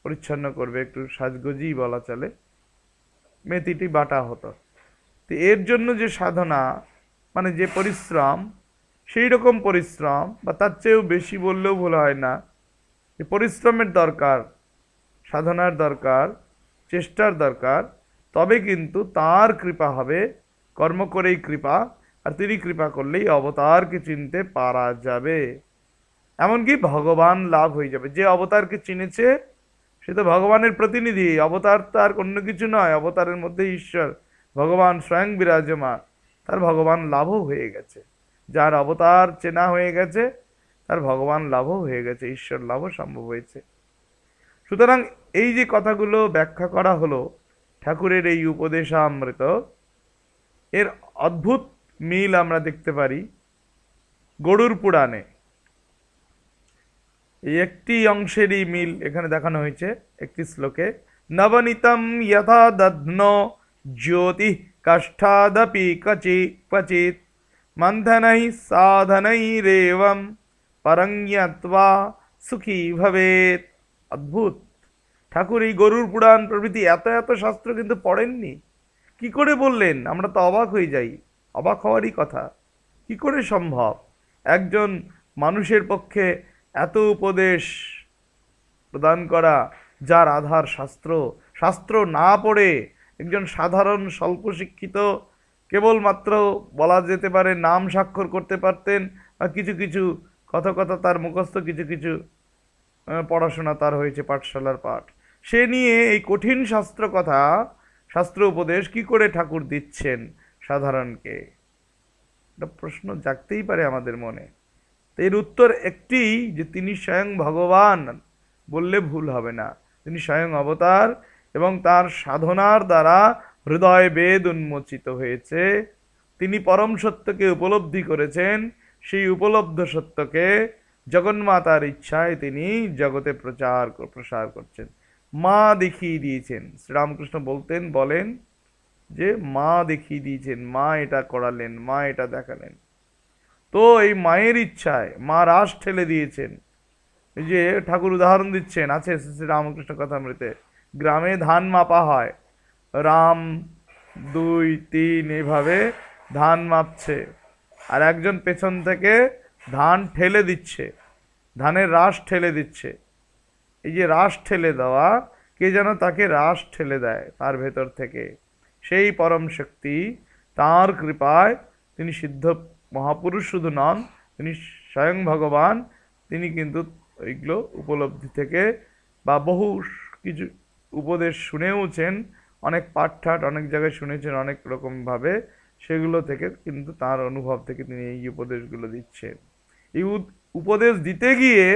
পরিচ্ছন্ন করবে, একটু সাজগোজই বলা চলে, মেথিটি বাটা হতো। তো এর জন্য যে সাধনা, মানে যে পরিশ্রম, সেই রকম পরিশ্রম বা তার চেয়েও বেশি বললেও ভুল হয় না, যে পরিশ্রমের দরকার, সাধনার দরকার, চেষ্টার দরকার, তবে কিন্তু তার কৃপা হবে, কর্ম করেই কৃপা, আর তিনি কৃপা করলেই অবতারকে চিনতে পারা যাবে, এমনকি ভগবান লাভ হয়ে যাবে। যে অবতারকে চিনেছে সে তো ভগবানের প্রতিনিধি, অবতার তার অন্য কিছু নয়, অবতারের মধ্যে ঈশ্বর ভগবান স্বয়ং বিরাজমান, তার ভগবান লাভও হয়ে গেছে। যার অবতার চেনা হয়ে গেছে তার ভগবান লাভও হয়ে গেছে, ঈশ্বর লাভও সম্ভব হয়েছে। সুতরাং এই যে কথাগুলো ব্যাখ্যা করা হলো ঠাকুরের এই উপদেশামৃত, এর অদ্ভুত মিল আমরা দেখতে পারি গরুড় পুরাণে। এই একটি অংশেরই মিল এখানে দেখানো হয়েছে একটি শ্লোকে, নবনীতম যথা দধ্ন জ্যোতি কাষ্ঠাদপি ক্বচিৎ মন্থনৈ সাধনৈরেবং পরং জ্ঞাত্বা সুখী ভবেৎ। অদ্ভুত! ঠাকুর এই গরুড় পুরাণ প্রভৃতি এত এত শাস্ত্র কিন্তু পড়েননি, কি করে বললেন? আমরা তো অবাক হয়ে যাই, অবাক হওয়ারই কথা। কি করে সম্ভব একজন মানুষের পক্ষে এত উপদেশ প্রদান করা, যার আধার শাস্ত্র? শাস্ত্র না পড়ে একজন সাধারণ স্বল্প শিক্ষিত, কেবলমাত্র বলা যেতে পারে নাম স্বাক্ষর করতে পারতেন, বা কিছু কিছু কথা তার মুখস্থ, কিছু কিছু পড়াশোনা তার হয়েছে, পাঠশালার পাঠ, সে নিয়ে এই কঠিন শাস্ত্র কথা, শাস্ত্র উপদেশ কি করে ঠাকুর দিচ্ছেন সাধারণকে? একটা প্রশ্ন জাগতেই পারে আমাদের মনে। এর উত্তর একটি, যে তিনি স্বয়ং ভগবান বললে ভুল হবে না, তিনি স্বয়ং অবতার এবং তার সাধনার দ্বারা হৃদয় বেদ উন্মোচিত হয়েছে, তিনি পরম সত্যকে উপলব্ধি করেছেন, সেই উপলব্ধ সত্যকে জগন্মাতার ইচ্ছায় তিনি জগতে প্রসার করছেন। মা দেখিয়ে দিয়েছেন, শ্রীরামকৃষ্ণ বলেন যে মা দেখিয়ে দিয়েছেন, মা এটা করালেন, মা এটা দেখালেন। তো এই মায়ের ইচ্ছায় মা রাস ঠেলে দিয়েছেন। এই যে ঠাকুর উদাহরণ দিচ্ছেন, আছে শ্রী রামকৃষ্ণ কথামৃতে, গ্রামে ধান মাপা হয়, রাম 2 3 এইভাবে ধান মাপছে, আর একজন পেছন থেকে ধান ঠেলে দিচ্ছে, ধানের রাশ ঠেলে দিচ্ছে। এই যে রাশ ঠেলে দেওয়া, কে যেন তাকে রাশ ঠেলে দেয় তার ভেতর থেকে, সেই পরম শক্তি, তাঁর কৃপায় তিনি সিদ্ধ মহাপুরুষ শুধু নন, তিনি স্বয়ং ভগবান। তিনি কিন্তু এইগুলো উপলব্ধি থেকে বা বহু কিছু উপদেশ শুনেওছেন, অনেক পাঠঠাট অনেক জায়গায় শুনেছেন অনেক রকমভাবে, সেগুলো থেকে কিন্তু তার অনুভব থেকে তিনি এই উপদেশগুলো দিচ্ছেন। এই উপদেশ দিতে গিয়ে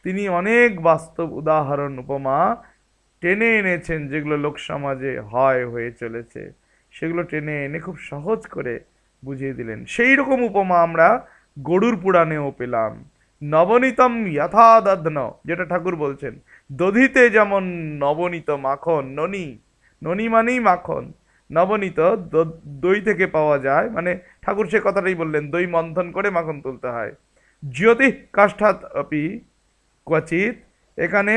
তিনি অনেক বাস্তব উদাহরণ উপমা টেনে এনেছেন, যেগুলো লোক সমাজে হয়ে চলেছে, সেগুলো টেনে এনে খুব সহজ করে বুঝিয়ে দিলেন। সেই রকম উপমা আমরা গরুর পুরাণেও পেলাম। নবনীতম যথা দধ্ন, যেটা ঠাকুর বলছেন, দধিতে যেমন নবনীত মাখন, ননি, ননি মানেই মাখন, নবনীত দই থেকে পাওয়া যায়, মানে ঠাকুর সে কথাটাই বললেন, দই মন্থন করে মাখন তুলতে হয়। জ্যোতি কাষ্ঠাৎ অপি ক্বচিৎ, এখানে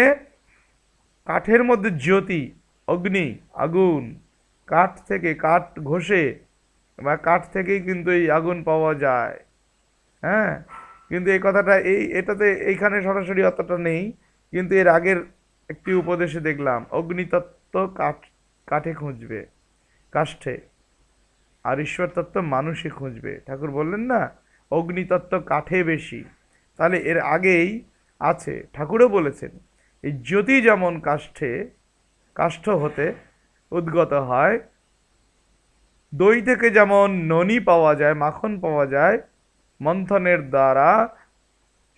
কাঠের মধ্যে জ্যোতি, অগ্নি, আগুন, কাঠ থেকে কাঠ ঘষে বা কাঠ থেকেই কিন্তু এই আগুন পাওয়া যায়। হ্যাঁ, কিন্তু এই কথাটা এটাতে এইখানে সরাসরি অতটা নেই, কিন্তু এর আগের একটি উপদেশে দেখলাম অগ্নিতত্ত্ব কাঠে খুঁজবে, কাষ্ঠে, আর ঈশ্বর তত্ত্ব মানুষই খুঁজবে। ঠাকুর বললেন না অগ্নিতত্ত্ব কাঠে বেশি, তাহলে এর আগেই আছে, ঠাকুরও বলেছেন এই জ্যোতি যেমন কাষ্ঠ হতে উদ্গত হয়, দই থেকে যেমন ননি পাওয়া যায়, মাখন পাওয়া যায় মন্থনের দ্বারা,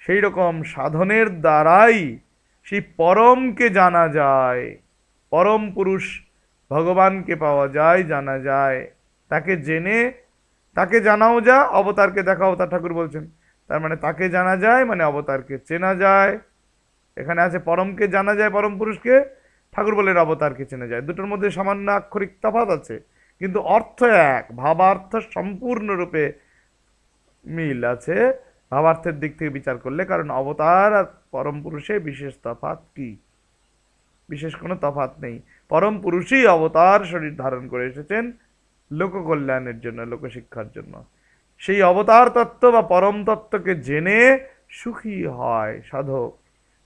সেই রকম সাধনের দ্বারাই সেই পরমকে জানা যায়, পরম পুরুষ ভগবানকে পাওয়া যায়, জানা যায়। তাকে জেনে তাকে জানাও যা, অবতারকে দেখা, অবতার ঠাকুর বলছেন, তার মানে তাকে জানা যায় মানে অবতারকে চেনা যায়। এখানে আছে পরমকে জানা যায়, পরম পুরুষকে, ঠাকুর বলেন অবতারকে চেনা যায়। দুটোর মধ্যে সামান্য আক্ষরিক তফাৎ আছে, কিন্তু অর্থ এক, ভাবার্থ সম্পূর্ণরূপে মিল আছে ভাবার্থের দিক থেকে বিচার করলে। কারণ অবতার আর পরম পুরুষে বিশেষ তফাৎ কি? বিশেষ কোনো তফাৎ নেই। পরম পুরুষই অবতার শরীর ধারণ করে এসেছেন লোককল্যাণের জন্য, লোকশিক্ষার জন্য। সেই অবতার তত্ত্ব বা পরম তত্ত্বকে জেনে সুখী হয় সাধক,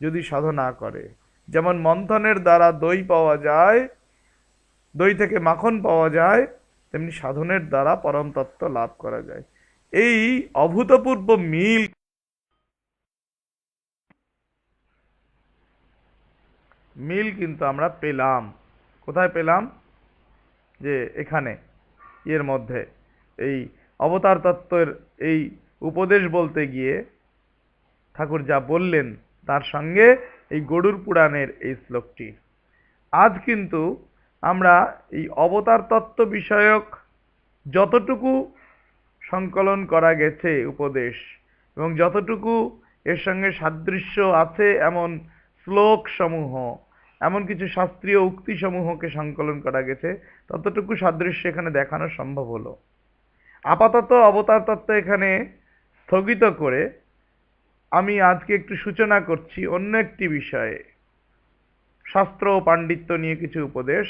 যদি সাধনা করে। যেমন মন্থনের দ্বারা দই পাওয়া যায়, দই থেকে মাখন পাওয়া যায়, তেমনি সাধনের দ্বারা পরম তত্ত্ব লাভ করা যায়। এই অভূতপূর্ব মিল কিন্তু আমরা পেলাম। কোথায় পেলাম? যে এখানে এর মধ্যে এই অবতার তত্ত্বের এই উপদেশ বলতে গিয়ে ঠাকুর যা বললেন, তার সঙ্গে এই গরুর পুরাণের এই শ্লোকটি। আজ কিন্তু আমরা এই অবতার তত্ত্ব বিষয়ক যতটুকু সংকলন করা গেছে উপদেশ, এবং যতটুকু এর সঙ্গে সাদৃশ্য আছে এমন শ্লোক সমূহ, এমন কিছু শাস্ত্রীয় উক্তি সমূহকে সংকলন করা গেছে, ততটুকু সাদৃশ্য এখানে দেখানো সম্ভব হলো। আপাতত অবতার তত্ত্ব এখানে স্থগিত করে আমি আজকে একটু সূচনা করছি অন্য একটি বিষয়ে। শাস্ত্র ও পাণ্ডিত্য নিয়ে কিছু উপদেশ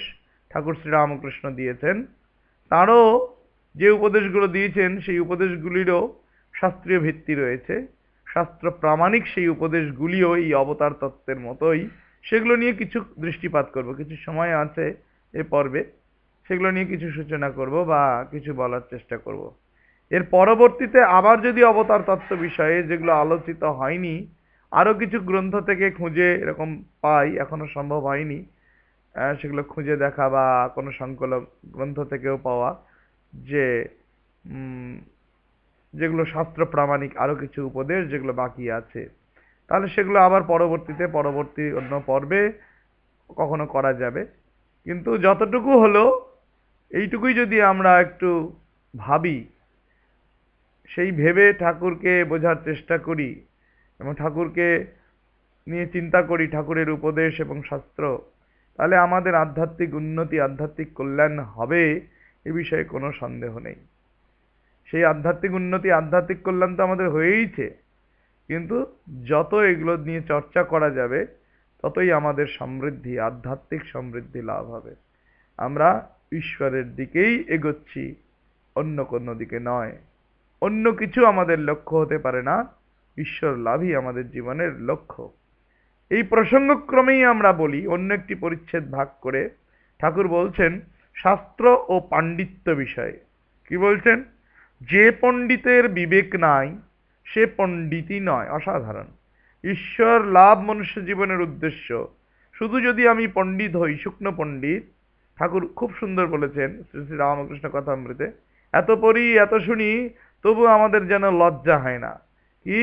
ঠাকুর শ্রীরামকৃষ্ণ দিয়েছেন। তারও যে উপদেশগুলো দিয়েছেন সেই উপদেশগুলিরও শাস্ত্রীয় ভিত্তি রয়েছে, শাস্ত্র প্রামাণিক সেই উপদেশগুলিও এই অবতার তত্ত্বের মতোই। সেগুলো নিয়ে কিছু দৃষ্টিপাত করব, কিছু সময় আছে এ পর্বে, সেগুলো নিয়ে কিছু সূচনা করব বা কিছু বলার চেষ্টা করব। এর পরবর্তীতে আবার যদি অবতার তত্ত্ব বিষয়ে যেগুলো আলোচিত হয়নি, আরো কিছু গ্রন্থ থেকে খুঁজে এরকম পাই, এখনো সম্ভব হয়নি সেগুলো খুঁজে দেখা বা কোনো সংকলন গ্রন্থ থেকেও পাওয়া, যে যেগুলো শাস্ত্র প্রামাণিক আরো কিছু উপদেশ যেগুলো বাকি আছে, তাহলে সেগুলো আবার পরবর্তী অন্য পর্বে কখনো করা যাবে। কিন্তু যতটুকু হলো এইটুকুই যদি আমরা একটু ভাবি, সেই ভেবে ঠাকুরকে বোঝার চেষ্টা করি এবং ঠাকুরকে নিয়ে চিন্তা করি, ঠাকুরের উপদেশ এবং শাস্ত্র, তাহলে আমাদের আধ্যাত্মিক উন্নতি, আধ্যাত্মিক কল্যাণ হবে, এ বিষয়ে কোনো সন্দেহ নেই। সেই আধ্যাত্মিক উন্নতি, আধ্যাত্মিক কল্যাণ তো আমাদের হয়েইছে, কিন্তু যত এগুলো নিয়ে চর্চা করা যাবে ততই আমাদের সমৃদ্ধি, আধ্যাত্মিক সমৃদ্ধি লাভ হবে। আমরা ঈশ্বরের দিকেই এগোচ্ছি, অন্য কোনো দিকে নয়। অন্য কিছু আমাদের লক্ষ্য হতে পারে না, ঈশ্বর লাভই আমাদের জীবনের লক্ষ্য। এই প্রসঙ্গক্রমেই আমরা বলি অন্য একটি পরিচ্ছেদ ভাগ করে, ঠাকুর বলছেন শাস্ত্র ও পাণ্ডিত্য বিষয়ে। কি বলছেন? যে পণ্ডিতের বিবেক নাই সে পণ্ডিতই নয়। অসাধারণ। ঈশ্বর লাভ মনুষ্য জীবনের উদ্দেশ্য। শুধু যদি আমি পণ্ডিত হই, শুকনো পণ্ডিত, ঠাকুর খুব সুন্দর বলেছেন শ্রী শ্রী রামকৃষ্ণ কথামৃতে, এত পড়ি এত শুনি তবু আমাদের যেন লজ্জা হয় না। কি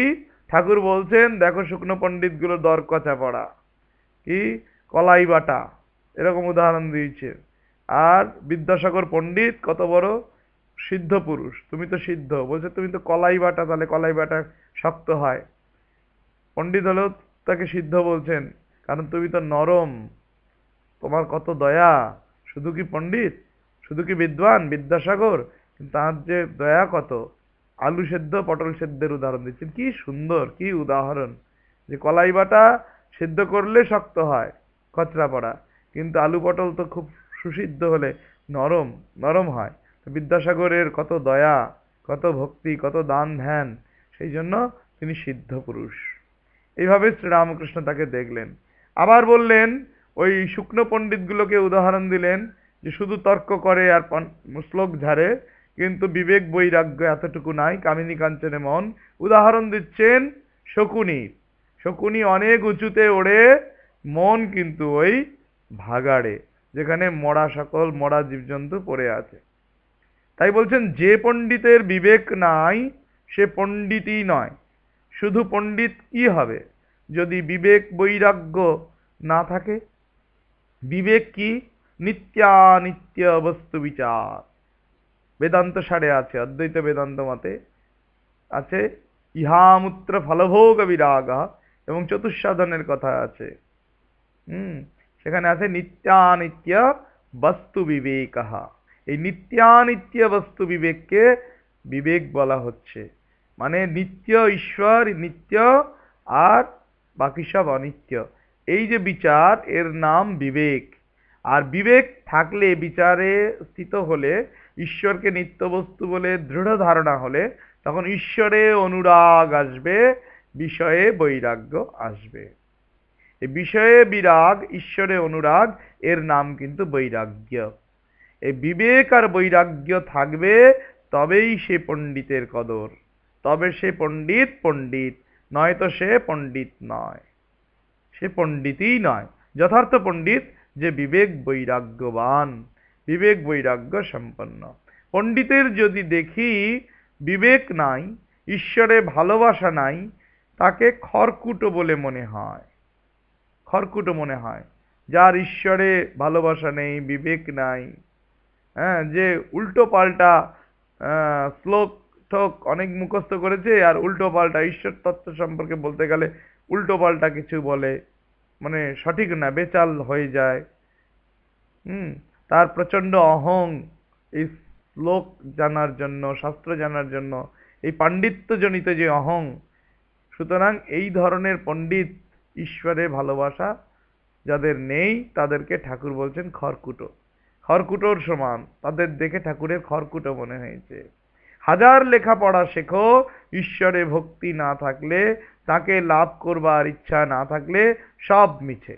ঠাকুর বলছেন? দেখো শুকনো পণ্ডিতগুলো দর কচা পড়া, কি কলাই বাটা, এরকম উদাহরণ দিয়েছে। আর বিদ্যাসাগর পণ্ডিত কত বড় সিদ্ধ পুরুষ, তুমি তো সিদ্ধ, বলছে তুমি তো কলাই বাটা, তাহলে কলাই বাটা শক্ত হয়। পণ্ডিত হলেও তাকে সিদ্ধ বলছেন, কারণ তুমি তো নরম, তোমার কত দয়া। শুধু কি পণ্ডিত, শুধু কি বিদ্বান বিদ্যাসাগর, তার যে দয়া কত। আলু সেদ্ধ পটল সেদ্ধের উদাহরণ দিচ্ছেন, কি সুন্দর, কি উদাহরণ, যে কলাই বাটা সেদ্ধ করলে শক্ত হয়, কচরা পড়া, কিন্তু আলু পটল তো খুব সুসিদ্ধ হলে নরম নরম হয়। তো বিদ্যাসাগরের কত দয়া, কত ভক্তি, কত দান ধ্যান, সেই জন্য তিনি সিদ্ধ পুরুষ। এইভাবে শ্রীরামকৃষ্ণ তাকে দেখলেন। আবার বললেন, ওই শুকনো পণ্ডিতগুলোকে উদাহরণ দিলেন যে শুধু তর্ক করে আর শ্লোক ঝাড়ে, কিন্তু বিবেক বৈরাগ্য এতটুকু নাই, কামিনী কাঞ্চনে মন। উদাহরণ দিচ্ছেন শকুনির। শকুনি অনেক উঁচুতে ওড়ে, মন কিন্তু ওই ভাগাড়ে, যেখানে মরা সকল মরা জীবজন্তু পড়ে আছে। তাই বলছেন যে পণ্ডিতের বিবেক নাই সে পণ্ডিতই নয়। শুধু পণ্ডিত কি হবে যদি বিবেক বৈরাগ্য না থাকে? বিবেক কি? নিত্যানিত্য বস্তু বিচার। বেদান্ত সারে আছে, অদ্বৈত বেদান্ত মতে আছে ইহামূত্র ফলভোগ বিরাগ, এবং চতুঃসাধনের কথা আছে। সেখানে আছে নিত্যানিত্য বস্তু বিবেক। এই নিত্যানিত্য বস্তু বিবেককে বিবেক বলা হচ্ছে। মানে নিত্য ঈশ্বর নিত্য, আর বাকি সব অনিত্য। এই যে বিচার, এর নাম বিবেক। আর বিবেক থাকলে, বিচারে স্থিত হলে, ঈশ্বরকে নিত্য বস্তু বলে দৃঢ় ধারণা হলে, তখন ঈশ্বরে অনুরাগ আসবে, বিষয়ে বৈরাগ্য আসবে। এই বিষয়ে বিরাগ, ঈশ্বরে অনুরাগ, এর নাম কিন্তু বৈরাগ্য। এই বিবেক আর বৈরাগ্য থাকবে, তবেই সে পণ্ডিতের কদর, তবে সে পণ্ডিত পণ্ডিত, নয়তো সে পণ্ডিত নয়, সে পণ্ডিতই নয়। যথার্থ পণ্ডিত যে বিবেক বৈরাগ্যবান, বিবেক বৈরাগ্য সম্পন্ন। পণ্ডিতের যদি দেখি বিবেক নাই, ঈশ্বরে ভালোবাসা নাই, তাকে খড়কুটো বলে মনে হয়। খড়কুটো মনে হয় যার ঈশ্বরে ভালোবাসা নেই, বিবেক নাই। হ্যাঁ, যে উল্টো পাল্টা শ্লোক ঠোক অনেক মুখস্থ করেছে, আর উল্টো পাল্টা ঈশ্বর তত্ত্ব সম্পর্কে বলতে গেলে উল্টো পাল্টা কিছু বলে, মানে সঠিক না, বেচাল হয়ে যায়। তার প্রচন্ড অহং, এই শ্লোক জানার জন্য, শাস্ত্র জানার জন্য, এই পাণ্ডিত্যজনিত যে অহং। সুতরাং এই ধরনের পণ্ডিত, ঈশ্বরে ভালোবাসা যাদের নেই, তাদেরকে ঠাকুর বলছেন খড়কুটো, খড়কুটোর সমান। তাদের দেখে ঠাকুরের খড়কুটো মনে হয়েছে। হাজার লেখাপড়া শেখো, ঈশ্বরে ভক্তি না থাকলে, তাকে লাভ করবার ইচ্ছা না থাকলে, সব মিছে।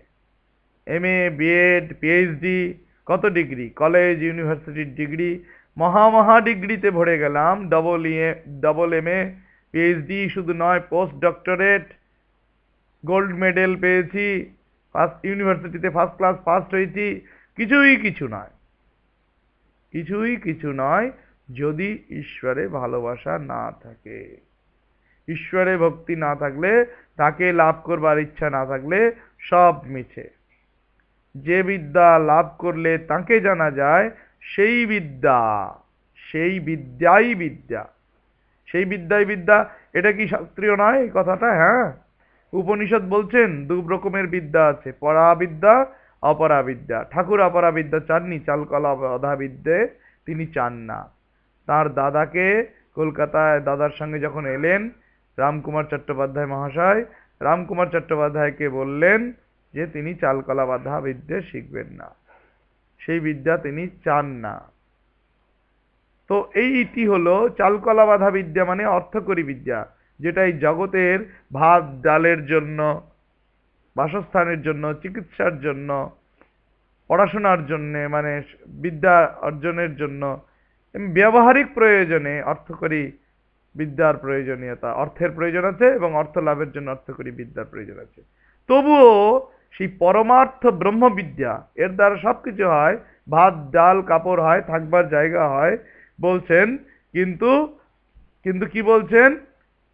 MA BEd PhD, কত ডিগ্রি, কলেজ ইউনিভার্সিটির ডিগ্রি, মহা ডিগ্রিতে ভরে গেলাম। ডবল MA PhD শুধু নয়, পোস্ট ডক্টরেট, গোল্ড মেডেল পেয়েছি, ফার্স্ট ইউনিভার্সিটিতে ফার্স্ট ক্লাস ফার্স্ট হয়েছি, কিছুই কিছু নয়, কিছুই কিছু নয় যদি ঈশ্বরে ভালোবাসা না থাকে। ঈশ্বরে ভক্তি না থাকলে, তাকে লাভ করবার ইচ্ছা না থাকলে, সব মিছে। যে বিদ্যা লাভ করলে তাকে জানা যায়, সেই বিদ্যা, সেই বিদ্যাই বিদ্যা, সেই বিদ্যাই বিদ্যা। এটা কি শাস্ত্রীয় নয় এই কথাটা? হ্যাঁ, উপনিষদ বলছেন দু রকমের বিদ্যা আছে, পরাবিদ্যা অপরাবিদ্যা। ঠাকুর অপরাবিদ্যা চাননি, চালকলা অধা বিদ্যে তিনি চান না। তার দাদাকে, কলকাতায় দাদার সঙ্গে যখন এলেন রামকুমার চট্টোপাধ্যায় মহাশয়, রামকুমার চট্টোপাধ্যায়কে বললেন যে তিনি চালকলা বাধা বিদ্যে শিখবেন না। সেই বিদ্যা তিনি চান না। তো এইটি হলো চালকলা বাঁধা বিদ্যা, মানে অর্থকরী বিদ্যা, যেটা এই জগতের ভাত ডালের জন্য, বাসস্থানের জন্য, চিকিৎসার জন্য, পড়াশোনার জন্য, মানে বিদ্যা অর্জনের জন্য, ব্যবহারিক প্রয়োজনে অর্থকরী বিদ্যার প্রয়োজনীয়তা, অর্থের প্রয়োজন আছে এবং অর্থ লাভের জন্য অর্থকরী বিদ্যার প্রয়োজন আছে। তবুও সেই পরমার্থ ব্রহ্মবিদ্যা, এর দ্বারা সবকিছু হয়, ভাত ডাল কাপড় হয়, থাকবার জায়গা হয় বলছেন, কিন্তু কিন্তু কি বলছেন,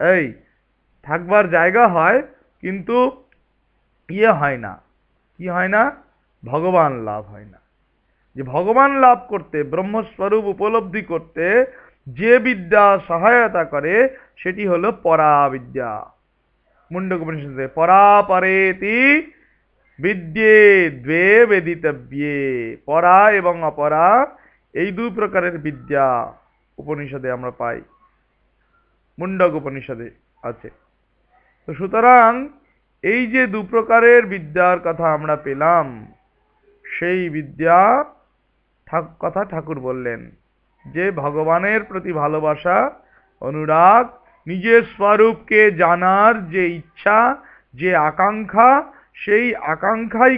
এই থাকবার জায়গা হয় কিন্তু ইয়ে হয় না, কি হয় না, ভগবান লাভ হয় না। যে ভগবান লাভ করতে, ব্রহ্মস্বরূপ উপলব্ধি করতে যে বিদ্যা সহায়তা করে সেটি হলো পরাবিদ্যা। মুন্ডক উপনিষদে পরাপরেতি বিদ্যে দ্বে বেদিতব্যে, পরা এবং অপরা এই দুই প্রকারের বিদ্যা উপনিষদে আমরা পাই, মুন্ডক উপনিষদে আছে। তো সুতরাং এই যে দু প্রকারের বিদ্যার কথা আমরা পেলাম, সেই বিদ্যা কথা ঠাকুর বললেন যে ভগবানের প্রতি ভালোবাসা, অনুরাগ, নিজের স্বরূপকে জানার যে ইচ্ছা, যে আকাঙ্ক্ষা, সেই আকাঙ্ক্ষাই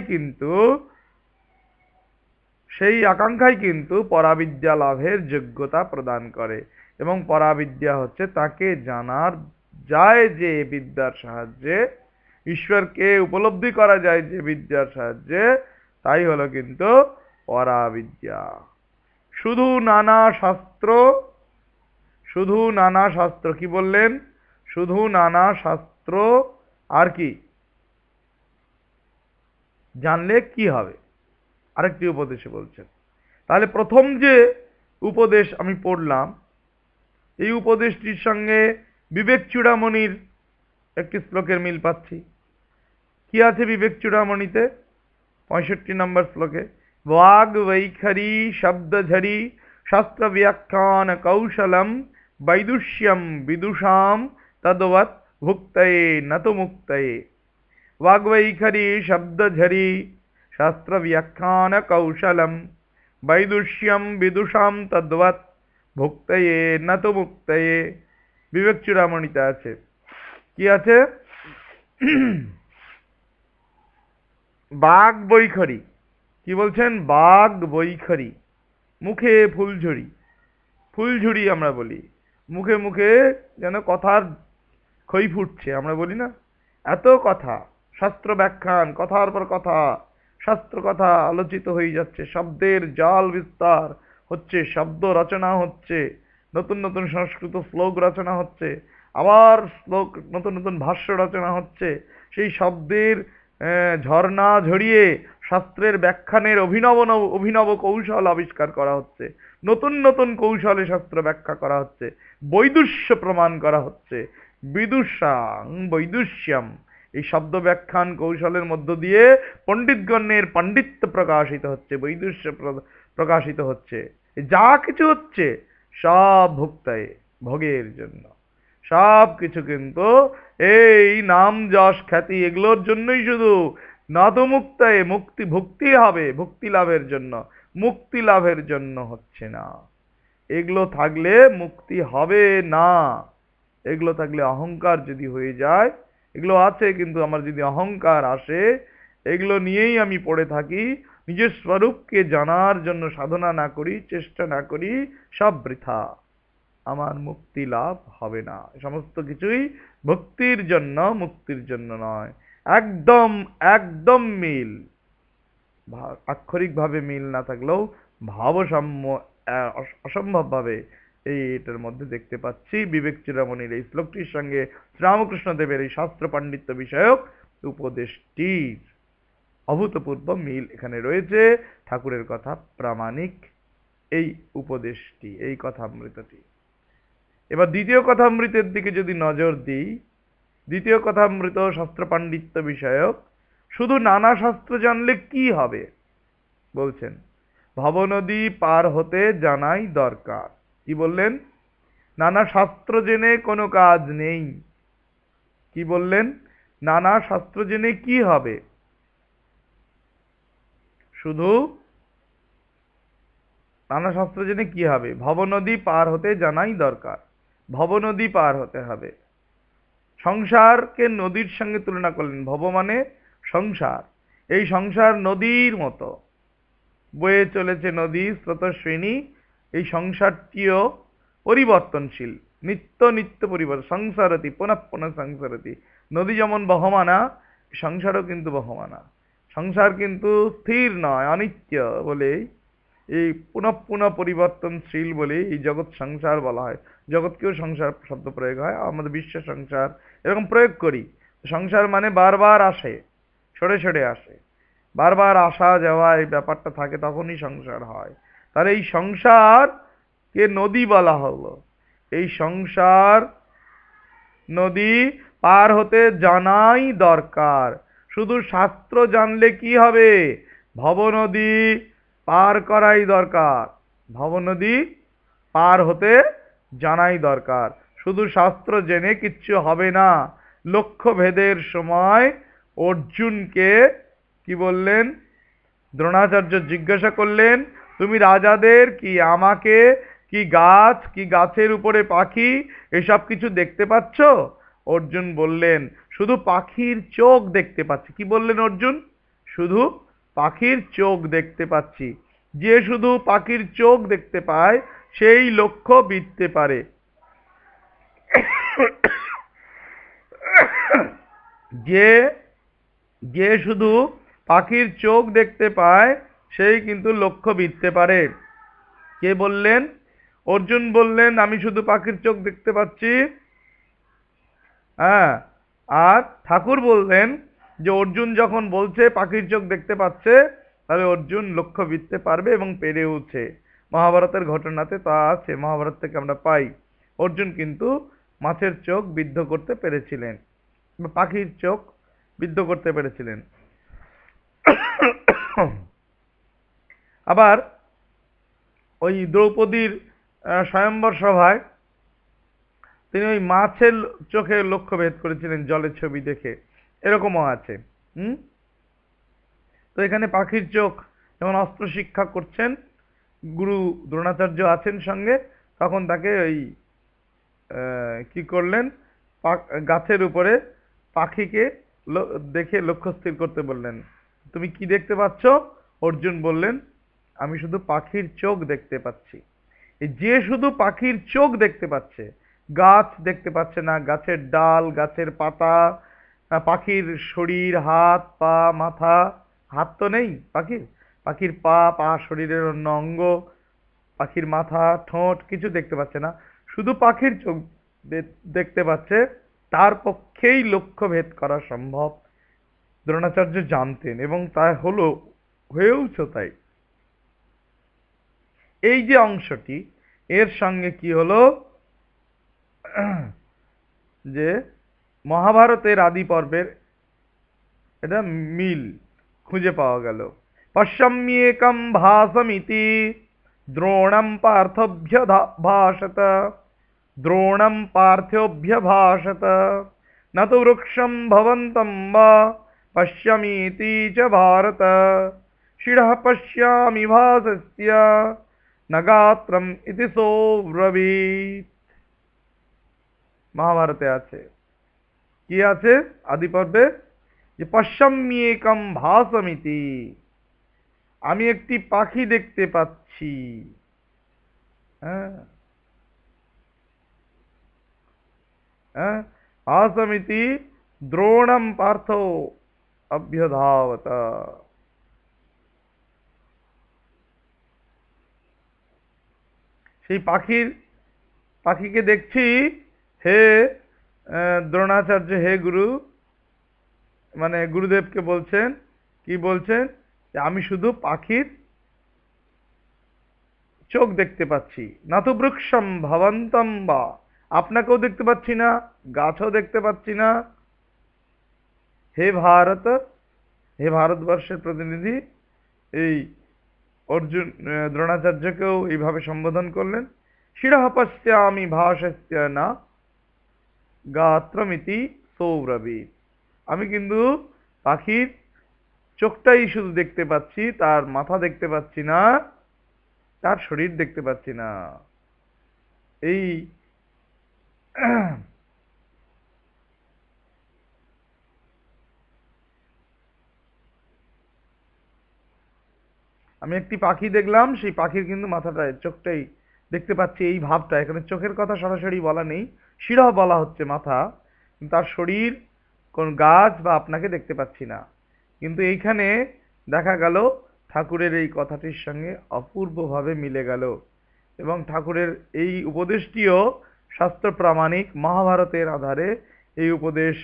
কিন্তু পরাবিদ্যা লাভের যোগ্যতা প্রদান করে। এবং পরাবিদ্যা হচ্ছে তাকে জানার যায় যে বিদ্যার সাহায্যে, ঈশ্বরকে উপলব্ধি করা যায় যে বিদ্যার সাহায্যে, তাই হলো কিন্তু পরাবিদ্যা। শুধু নানা শাস্ত্র, শুধু নানা শাস্ত্র, কি বললেন, শুধু নানা শাস্ত্র আর কি জানলে কি হবে, আরেকটি উপদেশে বলছেন। তাহলে প্রথম যে উপদেশ আমি পড়লাম, এই উপদেশটির সঙ্গে বিবেক চূড়ামণির একটি শ্লোকের মিল পাচ্ছি। কি আছে বিবেক চূড়ামণিতে 65 নম্বর শ্লোকে, वाग वैखरी शब्दझरी शास्त्र व्याख्यान कौशलम वैदुष्यम विदुषाम तद्वत् भुक्तये न तो मुक्तये। वाग्वैखरी शब्दझरी शास्त्र व्याख्यान कौशलम वैदुष्यम विदुषाम तद्वत् भुक्तये न तो मुक्तये। বিবেক চূড়ামণিতে আছে, কি আছে, বাঘ বৈখরি, কি বলছেন, বাঘ বৈখরি, মুখে ফুলঝুরি, ফুলঝুরি আমরা বলি, মুখে মুখে যেন কথার খই ফুটছে, আমরা বলি না, এত কথা, শাস্ত্র ব্যাখ্যান, কথার পর কথা, শাস্ত্র কথা আলোচিত হয়ে যাচ্ছে, শব্দের জাল বিস্তার হচ্ছে, শব্দ রচনা হচ্ছে, নতুন নতুন সংস্কৃত শ্লোক রচনা হচ্ছে, আবার শ্লোক নতুন নতুন ভাষ্য রচনা হচ্ছে, সেই শব্দের ঝর্ণা ঝরিয়ে শাস্ত্রের ব্যাখ্যানের অভিনব কৌশল আবিষ্কার করা হচ্ছে, নতুন নতুন কৌশলে শাস্ত্র ব্যাখ্যা করা হচ্ছে, বৈদুষ্য প্রমাণ করা হচ্ছে, বিদুষাং বৈদুষ্যম, এই শব্দ ব্যাখ্যান কৌশলের মধ্য দিয়ে পণ্ডিতগণের পাণ্ডিত্য প্রকাশিত হচ্ছে, বৈদুষ্য প্রকাশিত হচ্ছে, যা কিছু হচ্ছে সব ভুক্তায়, ভোগের জন্য, সব কিছু কিন্তু এই নাম যশ খ্যাতি এগুলোর জন্যই শুধু, না তো মুক্তায়, মুক্তি ভক্তি হবে, ভক্তি লাভের জন্য, মুক্তি লাভের জন্য হচ্ছে না। এগুলো থাকলে মুক্তি হবে না, এগুলো থাকলে অহংকার যদি হয়ে যায়, এগুলো আছে কিন্তু আমার যদি অহংকার আসে, এগুলো নিয়েই আমি পড়ে থাকি, নিজের স্বরূপকে জানার জন্য সাধনা না করি, চেষ্টা না করি, সব বৃথা, আমার মুক্তি লাভ হবে না। সমস্ত কিছুই ভক্তির জন্য, মুক্তির জন্য নয়। একদম একদম মিল, আক্ষরিকভাবে মিল না থাকলেও ভাবসাম্য অসম্ভবভাবে এটার মধ্যে দেখতে পাচ্ছি বিবেক চূড়ামণির এই শ্লোকটির সঙ্গে শ্রীরামকৃষ্ণ দেবের এই শাস্ত্র পাণ্ডিত্য বিষয়ক উপদেশটির অভূতপূর্ব মিল এখানে রয়েছে। ঠাকুরের কথা প্রামাণিক এই উপদেশটি, এই কথামৃতটি। এবার দ্বিতীয় কথামৃতের দিকে যদি নজর দিই, দ্বিতীয় কথামৃত শাস্ত্র পাণ্ডিত্য বিষয়ক, শুধু নানা শাস্ত্র জানলে কি হবে বলছেন, ভবনদী পার হতে জানাই দরকার। কি বললেন, নানা শাস্ত্র জেনে কোনো কাজ নেই। কি বললেন, নানা শাস্ত্র জেনে কি হবে, শুধু নানা শাস্ত্র জেনে কি হবে? ভবনদী পার হতে জানাই দরকার। ভবনদী পার হতে হবে। সংসারকে নদীর সঙ্গে তুলনা করলেন। ভব মানে সংসার। এই সংসার নদীর মতো বয়ে চলেছে, নদী স্রোতস্বিনী। এই সংসারটিও পরিবর্তনশীল, নিত্য নিত্য পরিবর্তন। সংসারতি পুনঃ পুনঃ সংসারতি। নদী যেমন বহমানা, সংসারও কিন্তু বহমানা। সংসার কিন্তু স্থির নয়, অনিত্য বলেই এই পুনঃ পুনঃ পরিবর্তনশীল বলে এই জগৎ সংসার বলা হয়। জগৎকেও সংসার শব্দ প্রয়োগ হয়, আমাদের বিশ্ব সংসার এরকম প্রয়োগ করি। সংসার মানে বারবার আসে, সরে সরে আসে, বারবার আসা যাওয়া এই ব্যাপারটা থাকে, তখনই সংসার হয়। তাহলে এই সংসার কে নদী বলা হলো। এই সংসার নদী পার হতে জানাই দরকার। শুধু শাস্ত্র জানলে কি হবে? ভবনদী পার করাই দরকার। ভবনদী পার হতে জানাই দরকার। শুধু শাস্ত্র জেনে কিচ্ছু হবে না। লক্ষ্য ভেদের সময় অর্জুনকে কি বললেন? দ্রোণাচার্য জিজ্ঞাসা করলেন, তুমি রাজাদের কি আমাকে কি গাছ কি গাছের উপরে পাখি এসব কিছু দেখতে পাচ্ছ? অর্জুন বললেন, শুধু পাখির চোখ দেখতে পাচ্ছি। কি বললেন অর্জুন? শুধু পাখির চোখ দেখতে পাচ্ছি। যে শুধু পাখির চোখ দেখতে পায় সেই লক্ষ্য বিদতে পারে। যে যে শুধু পাখির চোখ দেখতে পায় সেই কিন্তু লক্ষ্য বিদতে পারে। কে বললেন? অর্জুন বললেন, আমি শুধু পাখির চোখ দেখতে পাচ্ছি। হ্যাঁ, আর ঠাকুর বললেন যে অর্জুন যখন বলছে পাখির চোখ দেখতে পাচ্ছে, তাহলে অর্জুন লক্ষ্য বিদতে পারবে এবং পেরেওছে। মহাভারতের ঘটনাতে তা আছে, মহাভারত থেকে আমরা পাই। অর্জুন কিন্তু মাছের চোখ বিদ্ধ করতে পেরেছিলেন, পাখির চোখ বিদ্ধ করতে পেরেছিলেন। আবার ওই দ্রৌপদীর স্বয়ম্বর সভায় তিনি ওই মাছের চোখে লক্ষ্য ভেদ করেছিলেন জলের ছবি দেখে, এরকমও আছে। হুম। তো এখানে পাখির চোখ, যেমন অস্ত্র শিক্ষা করছেন গুরু দ্রোণাচার্য আছেন সঙ্গে, তখন তাকে ওই কি করলেন, গাছের উপরে পাখিকে দেখে লক্ষ্য স্থির করতে বললেন। তুমি কি দেখতে পাচ্ছ? অর্জুন বললেন, আমি শুধু পাখির চোখ দেখতে পাচ্ছি। এই যে শুধু পাখির চোখ দেখতে পাচ্ছে, গাছ দেখতে পাচ্ছে না, গাছের ডাল, গাছের পাতা, পাখির শরীর, হাত পা মাথা। হাত তো নেই পাখির, পাখির পা, পা শরীরের অন্য অঙ্গ, পাখির মাথা ঠোঁট কিছু দেখতে পাচ্ছে না, শুধু পাখির চোখ দেখতে পাচ্ছে। তার পক্ষেই লক্ষ্য ভেদ করা সম্ভব দ্রোণাচার্য জানতেন, এবং তা হলো, হয়েওছে তাই। এই যে অংশটি, এর সঙ্গে কি হলো যে মহাভারতের আদি পর্বের এটা মিল খুঁজে পাওয়া গেল। পশ্যম্যেকম ভাসমিতি দ্রোণম পার্থভ্যভাষত। দ্রোণম পার্থ্যোভ্যভাষত ন তু বৃক্ষম ভবন্तं বা পশ্যमीति চ ভারত। শিরঃ পশ্যামি ভাসস্য ন গাত্রম ইতি সোব্রবীত। মহাভারতে আছে, কি আছে আদি পর্বে? যে পশ্যম্যেকম ভাসমিতি, আমি একটি পাখি দেখতে পাচ্ছি। হ্যাঁ, হ্যাঁ, ভাসমিতি দ্রোণম পার্থ অভ্যধাবত। সেই পাখিকে দেখছি। হে দ্রোণাচার্য, হে গুরু, মানে গুরুদেবকে বলছেন, কি বলছেন? যে আমি শুধু পাখির চোখ দেখতে পাচ্ছি। না তো বৃক্ষম ভবন্তম বা, আপনাকেও দেখতে পাচ্ছি না, গাছও দেখতে পাচ্ছি না। হে ভারত, হে ভারতবর্ষের প্রতিনিধি, এই অর্জুন দ্রোণাচার্যকেও এইভাবে সম্বোধন করলেন। শিরঃ পশ্যামি ভাসস্য না গাত্রমিতি সৌরবীত। আমি কিন্তু পাখির চোখটাই শুধু দেখতে পাচ্ছি, তার মাথা দেখতে পাচ্ছি না। তার শরীর দেখতে পাচ্ছি না। এই আমি একটি পাখি দেখলাম, সেই পাখির কিন্তু মাথাটাই চোখটাই দেখতে পাচ্ছি, এই ভাবটা এখানে চোখের কথা সরাসরি বলা নেই, শিরহ বলা হচ্ছে মাথা, কিন্তু তার শরীর কোন গাছ বা আপনাকে দেখতে পাচ্ছি না। কিন্তু এইখানে দেখা গেল ঠাকুরের এই কথাটির সঙ্গে অপূর্বভাবে মিলে গেল, এবং ঠাকুরের এই উপদেশটিও শাস্ত্র প্রামাণিক, মহাভারতের আধারে এই উপদেশ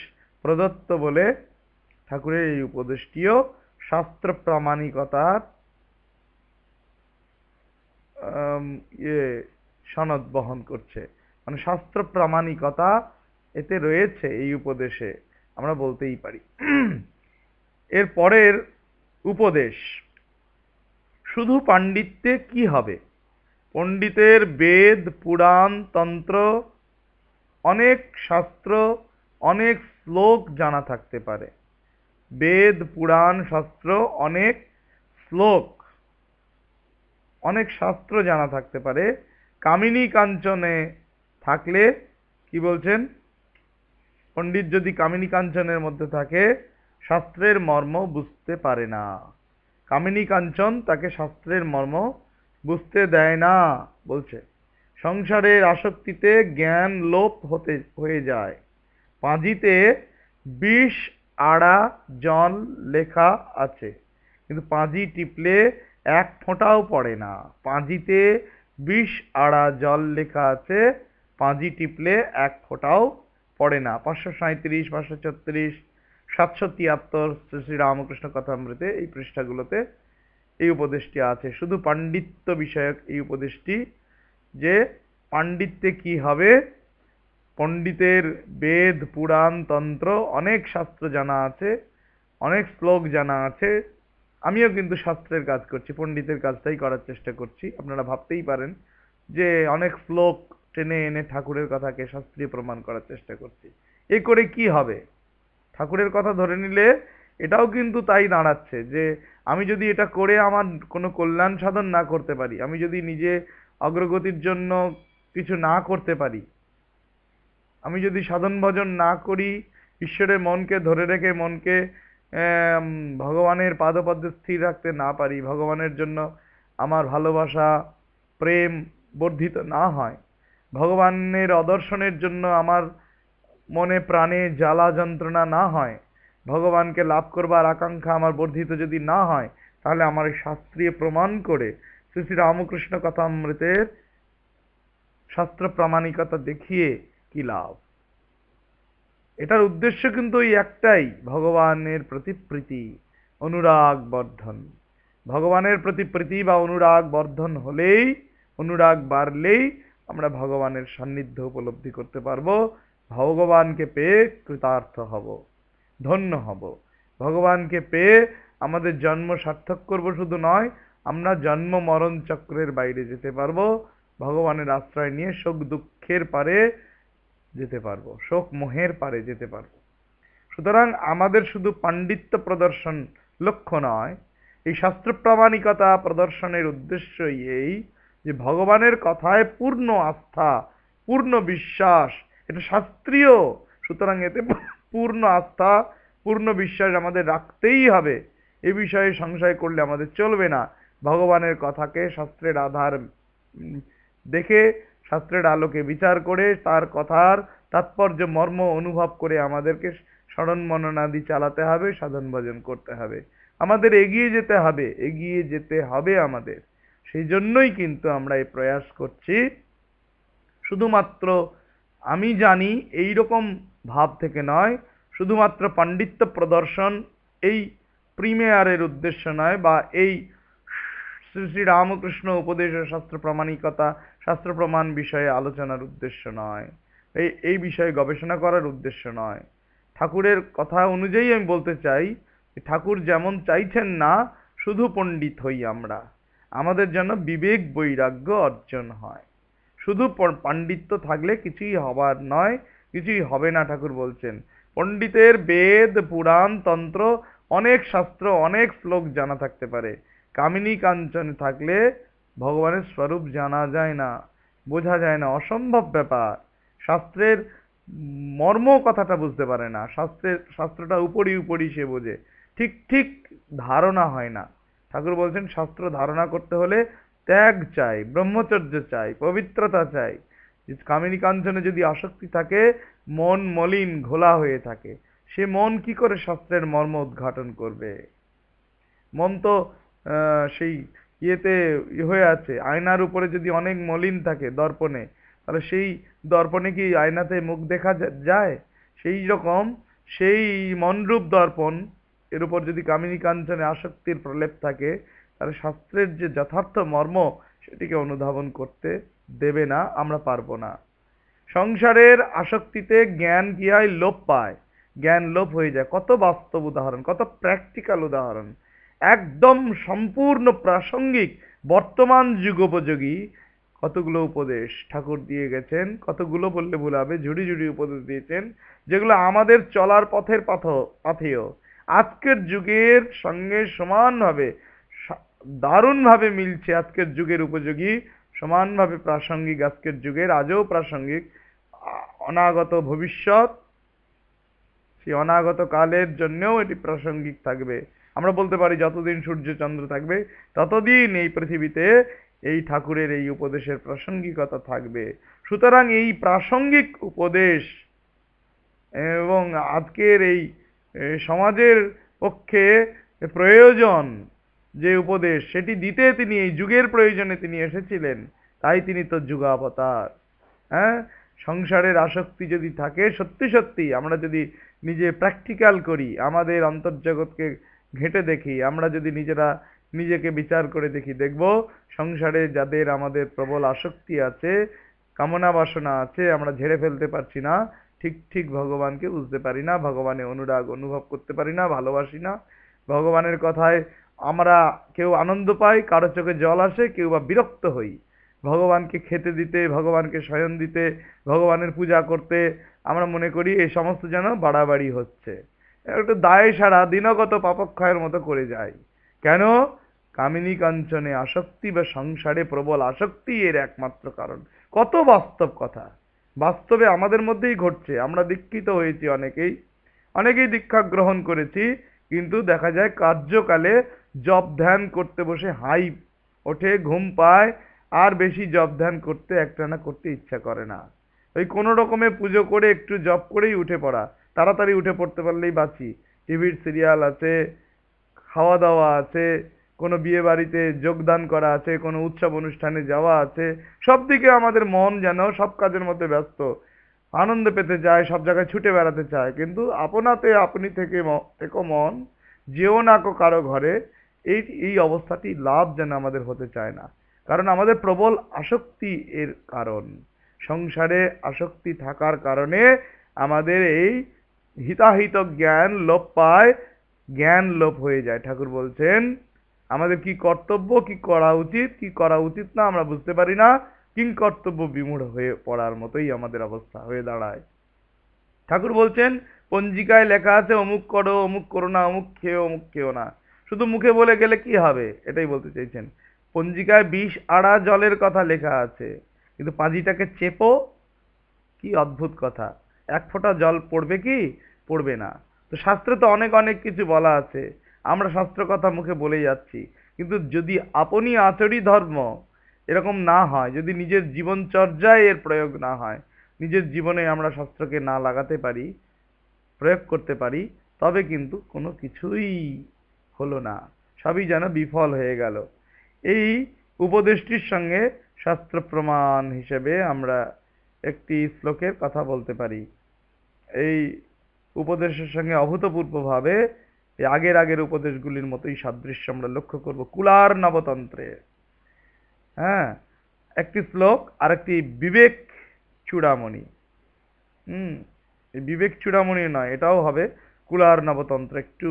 প্রদত্ত বলে ঠাকুরের এই উপদেশটিও শাস্ত্র প্রামাণিকতার আম, ইয়ে সনদ বহন করছে, মানে শাস্ত্র প্রামাণিকতা এতে রয়েছে এই উপদেশে, আমরা বলতেই পারি। এর পরের উপদেশ, শুধু পাণ্ডিত্যে কি হবে? পণ্ডিতের বেদ পুরাণ তন্ত্র অনেক শাস্ত্র অনেক শ্লোক জানা থাকতে পারে। বেদ পুরাণ শাস্ত্র অনেক শ্লোক অনেক শাস্ত্র জানা থাকতে পারে, কামিনী কাঞ্চনে থাকলে, কি বলছেন, পণ্ডিত যদি কামিনী কাঞ্চনের মধ্যে থাকে শাস্ত্রের মর্ম বুঝতে পারে না। কামিনী কাঞ্চন তাকে শাস্ত্রের মর্ম বুঝতে দেয় না বলছে। সংসারের আসক্তিতে জ্ঞান লোপ হয়ে যায়। পাঁজিতে 20 আড়া জল লেখা আছে, কিন্তু পাঁজি টিপলে এক ফোঁটাও পড়ে না। পাঁজিতে 20 আড়া জল লেখা আছে, পাঁজি টিপলে এক ফোঁটাও পড়ে না। 537, 536, 773 শ্রী শ্রী রামকৃষ্ণ কথামৃতে এই পৃষ্ঠাগুলোতে এই উপদেশটি আছে। শুধু পাণ্ডিত্য বিষয়ক এই উপদেশটি, যে পাণ্ডিত্যে কি হবে? পণ্ডিতের বেদ পুরাণ তন্ত্র অনেক শাস্ত্র জানা আছে, অনেক শ্লোক জানা আছে। আমিও কিন্তু শাস্ত্রের কাজ করছি, পণ্ডিতের কাজটাই করার চেষ্টা করছি। আপনারা ভাবতেই পারেন যে অনেক শ্লোক টেনে এনে ঠাকুরের কথাকে শাস্ত্রীয় প্রমাণ করার চেষ্টা করছি। এ করে কি হবে? ঠাকুরের কথা ধরে নিলে এটাও কিন্তু তাই দাঁড়াচ্ছে যে আমি যদি এটা করে আমার কোনো কল্যাণ সাধন না করতে পারি, আমি যদি নিজে অগ্রগতির জন্য কিছু না করতে পারি, আমি যদি সাধন ভজন না করি, ঈশ্বরের মনকে ধরে রেখে মনকে ভগবানের পাদপদ্মে স্থির রাখতে না পারি, ভগবানের জন্য আমার ভালোবাসা প্রেম বর্ধিত না হয়, ভগবানের অদর্শনের জন্য আমার মনে প্রাণে জ্বালা যন্ত্রণা না হয়, ভগবানকে লাভ করবার আকাঙ্ক্ষা আমার বর্ধিত যদি না হয়, তাহলে আমার এই শাস্ত্রীয় প্রমাণ করে শ্রী শ্রী রামকৃষ্ণ কথামৃতের শাস্ত্র প্রামাণিকতা দেখিয়ে কি লাভ? এটার উদ্দেশ্য কিন্তু ওই একটাই, ভগবানের প্রতি প্রীতি, অনুরাগ বর্ধন। ভগবানের প্রতি প্রীতি বা অনুরাগ বর্ধন হলেই, অনুরাগ বাড়লেই আমরা ভগবানের সান্নিধ্য উপলব্ধি করতে পারবো, ভগবানকে পেয়ে কৃতার্থ হব, ধন্য হব। ভগবানকে পেয়ে আমাদের জন্ম সার্থক করব শুধু নয়, আমরা জন্ম মরণ চক্রের বাইরে যেতে পারবো, ভগবানের আশ্রয় নিয়ে শোক দুঃখের পারে যেতে পারবো, শোক মোহের পারে যেতে পারবো। সুতরাং আমাদের শুধু পাণ্ডিত্য প্রদর্শন লক্ষ্য নয়, এই শাস্ত্র প্রামাণিকতা প্রদর্শনের উদ্দেশ্যই এই যে ভগবানের কথায় পূর্ণ আস্থা, পূর্ণ বিশ্বাস, এটা শাস্ত্রীয়, সুতরাং এতে পূর্ণ আস্থা পূর্ণ বিশ্বাস আমাদের রাখতেই হবে। এ বিষয়ে সংশয় করলে আমাদের চলবে না। ভগবানের কথাকে শাস্ত্রের আধার দেখে, শাস্ত্রের আলোকে বিচার করে, তার কথার তাৎপর্য মর্ম অনুভব করে আমাদেরকে স্মরণ মননাদি চালাতে হবে, সাধন ভজন করতে হবে, আমাদের এগিয়ে যেতে হবে, এগিয়ে যেতে হবে আমাদের। সেই জন্যই কিন্তু আমরা এই প্রয়াস করছি, শুধুমাত্র আমি জানি এই রকম ভাব থেকে নয়, শুধুমাত্র পাণ্ডিত্য প্রদর্শন এই প্রিমিয়ারের উদ্দেশ্য নয়, বা এই শ্রী শ্রী রামকৃষ্ণ উপদেশ ও শাস্ত্র প্রামাণিকতা শাস্ত্র প্রমাণ বিষয়ে আলোচনার উদ্দেশ্য নয়, এই বিষয়ে গবেষণা করার উদ্দেশ্য নয়। ঠাকুরের কথা অনুযায়ী আমি বলতে চাই, ঠাকুর যেমন চাইছেন না শুধু পণ্ডিত হই আমরা, আমাদের যেন বিবেক বৈরাগ্য অর্জন হয়। শুধু পাণ্ডিত্য থাকলে কিছুই হবার নয়, কিছুই হবে না। ঠাকুর বলছেন পণ্ডিতের বেদ পুরাণ তন্ত্র অনেক শাস্ত্র অনেক শ্লোক জানা থাকতে পারে, কামিনী কাঞ্চন থাকলে ভগবানের স্বরূপ জানা যায় না, বোঝা যায় না, অসম্ভব ব্যাপার। শাস্ত্রের মর্ম কথাটা বুঝতে পারে না, শাস্ত্রটা উপরই উপরই সে বোঝে, ঠিক ঠিক ধারণা হয় না। ঠাকুর বলছেন শাস্ত্র ধারণা করতে হলে ত্যাগ চাই, ব্রহ্মচর্য চাই, পবিত্রতা চাই। কামিনী কাঞ্চনে যদি আসক্তি থাকে, মন মলিন ঘোলা হয়ে থাকে, সে মন কি করে শাস্ত্রের মর্ম উদ্ঘাটন করবে? মন তো সেই ইয়েতে হয়ে আছে, আয়নার উপরে যদি অনেক মলিন থাকে দর্পণে, তাহলে সেই দর্পণে কি আয়নাতে মুখ দেখা যায়? সেই রকম সেই মনরূপ দর্পণ এর উপর যদি কামিনী কাঞ্চনে আসক্তির প্রলেপ থাকে, তাহলে শাস্ত্রের যে যথার্থ মর্ম সেটিকে অনুধাবন করতে দেবে না, আমরা পারবো না। সংসারের আসক্তিতে জ্ঞান কি হয়? লোপ পায়, জ্ঞান লোপ হয়ে যায়। কত বাস্তব উদাহরণ, কত প্র্যাকটিক্যাল উদাহরণ, একদম সম্পূর্ণ প্রাসঙ্গিক, বর্তমান যুগোপযোগী কতগুলো উপদেশ ঠাকুর দিয়ে গেছেন, কতগুলো বললে ভুল হবে, ঝুড়ি ঝুড়ি উপদেশ দিয়েছেন, যেগুলো আমাদের চলার পথের পাথেয় আজকের যুগের সঙ্গে সমানভাবে দারুণভাবে মিলছে। আজকের যুগের উপযোগী, সমানভাবে প্রাসঙ্গিক, আজকের যুগের আজও প্রাসঙ্গিক, অনাগত ভবিষ্যৎ, সেই অনাগত কালের জন্যও এটি প্রাসঙ্গিক থাকবে। আমরা বলতে পারি যতদিন সূর্য চন্দ্র থাকবে ততদিন এই পৃথিবীতে এই ঠাকুরের এই উপদেশের প্রাসঙ্গিকতা থাকবে। সুতরাং এই প্রাসঙ্গিক উপদেশ এবং আজকের এই সমাজের পক্ষে প্রয়োজন যে উপদেশ, সেটি দিতে তিনি এই যুগের প্রয়োজনে তিনি এসেছিলেন, তাই তিনি তো যুগাবতার। হ্যাঁ, সংসারের আসক্তি যদি থাকে, সত্যি সত্যি আমরা যদি নিজে প্র্যাকটিক্যাল করি, আমাদের অন্তর্জগৎকে ঘেঁটে দেখি, আমরা যদি নিজেরা নিজেকে বিচার করে দেখি, দেখব সংসারে যাদের আমাদের প্রবল আসক্তি আছে, কামনা বাসনা আছে, আমরা ঝেড়ে ফেলতে পারছি না, ঠিক ঠিক ভগবানকে বুঝতে পারি না, ভগবানের অনুরাগ অনুভব করতে পারি না, ভালোবাসি না। ভগবানের কথায় আমরা কেউ আনন্দ পাই, কারো চোখে জল আসে, কেউ বা বিরক্ত হই। ভগবানকে খেতে দিতে, ভগবানকে শয়ন দিতে, ভগবানের পূজা করতে আমরা মনে করি এই সমস্ত যেন বাড়াবাড়ি হচ্ছে, একটু দায় সারা দিনগত পাপক্ষয়ের মতো করে যায়। কেন? কামিনী কাঞ্চনে আসক্তি বা সংসারে প্রবল আসক্তি এর একমাত্র কারণ। কত বাস্তব কথা, বাস্তবে আমাদের মধ্যেই ঘটছে। আমরা দীক্ষিত হয়েছি, অনেকেই অনেকেই দীক্ষা গ্রহণ করেছি, কিন্তু দেখা যায় কার্যকালে জপ ধ্যান করতে বসে হাই ওঠে, ঘুম পায়, আর বেশি জপ ধ্যান করতে একটানা করতে ইচ্ছা করে না। ওই কোনো রকমে পুজো করে একটু জপ করেই উঠে পড়া, তাড়াতাড়ি উঠে পড়তে পারলেই বাঁচি। টিভির সিরিয়াল আছে, খাওয়া দাওয়া আছে, কোনো বিয়ে বাড়িতে যোগদান করা আছে, কোনো উৎসব অনুষ্ঠানে যাওয়া আছে, সব দিকে আমাদের মন যেন সব কাজের মধ্যে ব্যস্ত, আনন্দ পেতে চায়, সব জায়গায় ছুটে বেড়াতে চায়, কিন্তু আপনাতে আপনি থেকে থেকো মন, যেও না কো কারো ঘরে, এই এই অবস্থাটি লাভ যেন আমাদের হতে চায় না। কারণ আমাদের প্রবল আসক্তি এর কারণ, সংসারে আসক্তি থাকার কারণে আমাদের এই হিতাহিত জ্ঞান লোপ পায়, জ্ঞান লোপ হয়ে যায়। ঠাকুর বলছেন আমাদের কি কর্তব্য, কি করা উচিত, কি করা উচিত না আমরা বুঝতে পারি না, কিং কর্তব্য বিমূঢ় হয়ে পড়ার মতোই আমাদের অবস্থা হয়ে দাঁড়ায়। ঠাকুর বলছেন পঞ্জিকায় লেখা আছে অমুক করো, অমুক করো না, অমুক খেও, অমুক খেও না, শুধু মুখে বলে গেলে কি হবে, এটাই বলতে চাইছেন। পঞ্জিকায় 20 আড়া জলের কথা লেখা আছে, কিন্তু পাঁজিটাকে চেপো, কি অদ্ভুত কথা, এক ফোঁটা জল পড়বে কি? পড়বে না। তো শাস্ত্রে তো অনেক অনেক কিছু বলা আছে, আমরা শাস্ত্র কথা মুখে বলেই যাচ্ছি, কিন্তু যদি আপনি আচরি ধর্ম এরকম না হয়, যদি নিজের জীবনচর্যায় এর প্রয়োগ না হয়, নিজের জীবনে আমরা শাস্ত্রকে না লাগাতে পারি, প্রয়োগ করতে পারি, তবে কিন্তু কোনো কিছুই হলো না, সবই যেন বিফল হয়ে গেল। এই উপদেশটির সঙ্গে শাস্ত্র প্রমাণ হিসেবে আমরা একটি শ্লোকের কথা বলতে পারি। এই উপদেশের সঙ্গে অভূতপূর্বভাবে এই আগের আগের উপদেশগুলির মতোই সাদৃশ্য আমরা লক্ষ্য করব কুলার নবতন্ত্রে। হ্যাঁ, একটি শ্লোক আর একটি বিবেক চূড়ামণি। হুম, এই বিবেক চূড়ামণি নয়, এটাও হবে কুলার নবতন্ত্র। একটু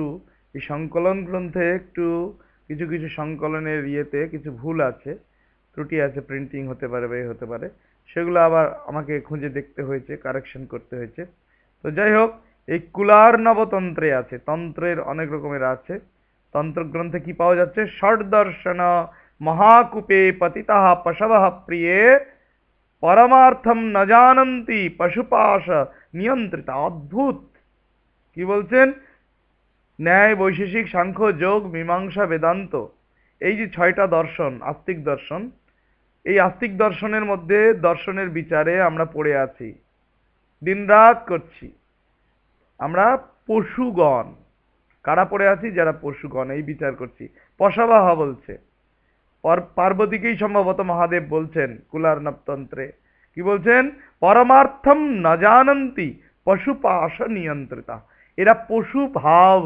এই সংকলন গ্রন্থে একটু কিছু কিছু সংকলনের ইয়েতে কিছু ভুল আছে, ত্রুটি আছে, প্রিন্টিং হতে পারে বা হতে পারে, সেগুলো আবার আমাকে খুঁজে দেখতে হয়েছে, কারেকশন করতে হয়েছে। তো যাই হোক, এই কুলার নবতন্ত্রে আছে, তন্ত্রের অনেক রকমের আছে। তন্ত্র গ্রন্থে কি পাওয়া যাচ্ছে? ষট দর্শন महाकूपे पतितः पशवः प्रिये परमार्थम न जानन्ति पशुपाश नियंत्रिता। অদ্ভুত কি বলছেন? ন্যায়, বৈশেষিক, সাংখ্য, যোগ, মীমাংসা, বেদান্ত, এই যে ছয়টা দর্শন, আস্তিক দর্শন, এই আস্তিক দর্শনের মধ্যে দর্শনের বিচারে আমরা পড়ে আছি, দিনরাত করছি আমরা। পশুগণ কারা পড়ে আছি? যারা পশুগণ, এই বিচার করছি। পশাবাহ বলছে, পার্বতীকেই সম্ভবত মহাদেব বলছেন কুলার্ণবতন্ত্রে। কি বলছেন? পরমার্থম না জানন্তি পশুপাশ নিয়ন্ত্রিতা। এরা পশু ভাব,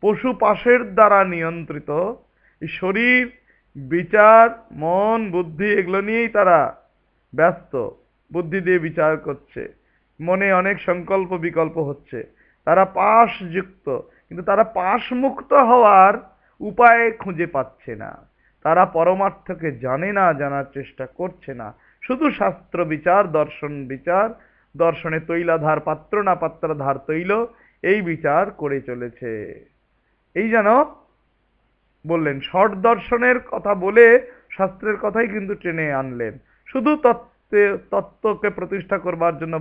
পশু পাশের দ্বারা নিয়ন্ত্রিত। শরীর, বিচার, মন, বুদ্ধি এগুলো নিয়েই তারা ব্যস্ত। বুদ্ধি দিয়ে বিচার করছে, মনে অনেক সংকল্প বিকল্প হচ্ছে, তারা পাশযুক্ত, কিন্তু তারা পাশমুক্ত হওয়ার উপায় খুঁজে পাচ্ছে না। তারা পরমার্থকে জানে না, জানার চেষ্টা করছে না, শুধু শাস্ত্র বিচার, দর্শন বিচার, দর্শনে তৈলাধার পাত্র না পাত্রাধার তৈল, এই বিচার করে চলেছে। এই যেন বললেন, ষট দর্শনের কথা বলে শাস্ত্রের কথাই কিন্তু টেনে আনলেন। শুধু তত্ত্বকে প্রতিষ্ঠা করবার জন্য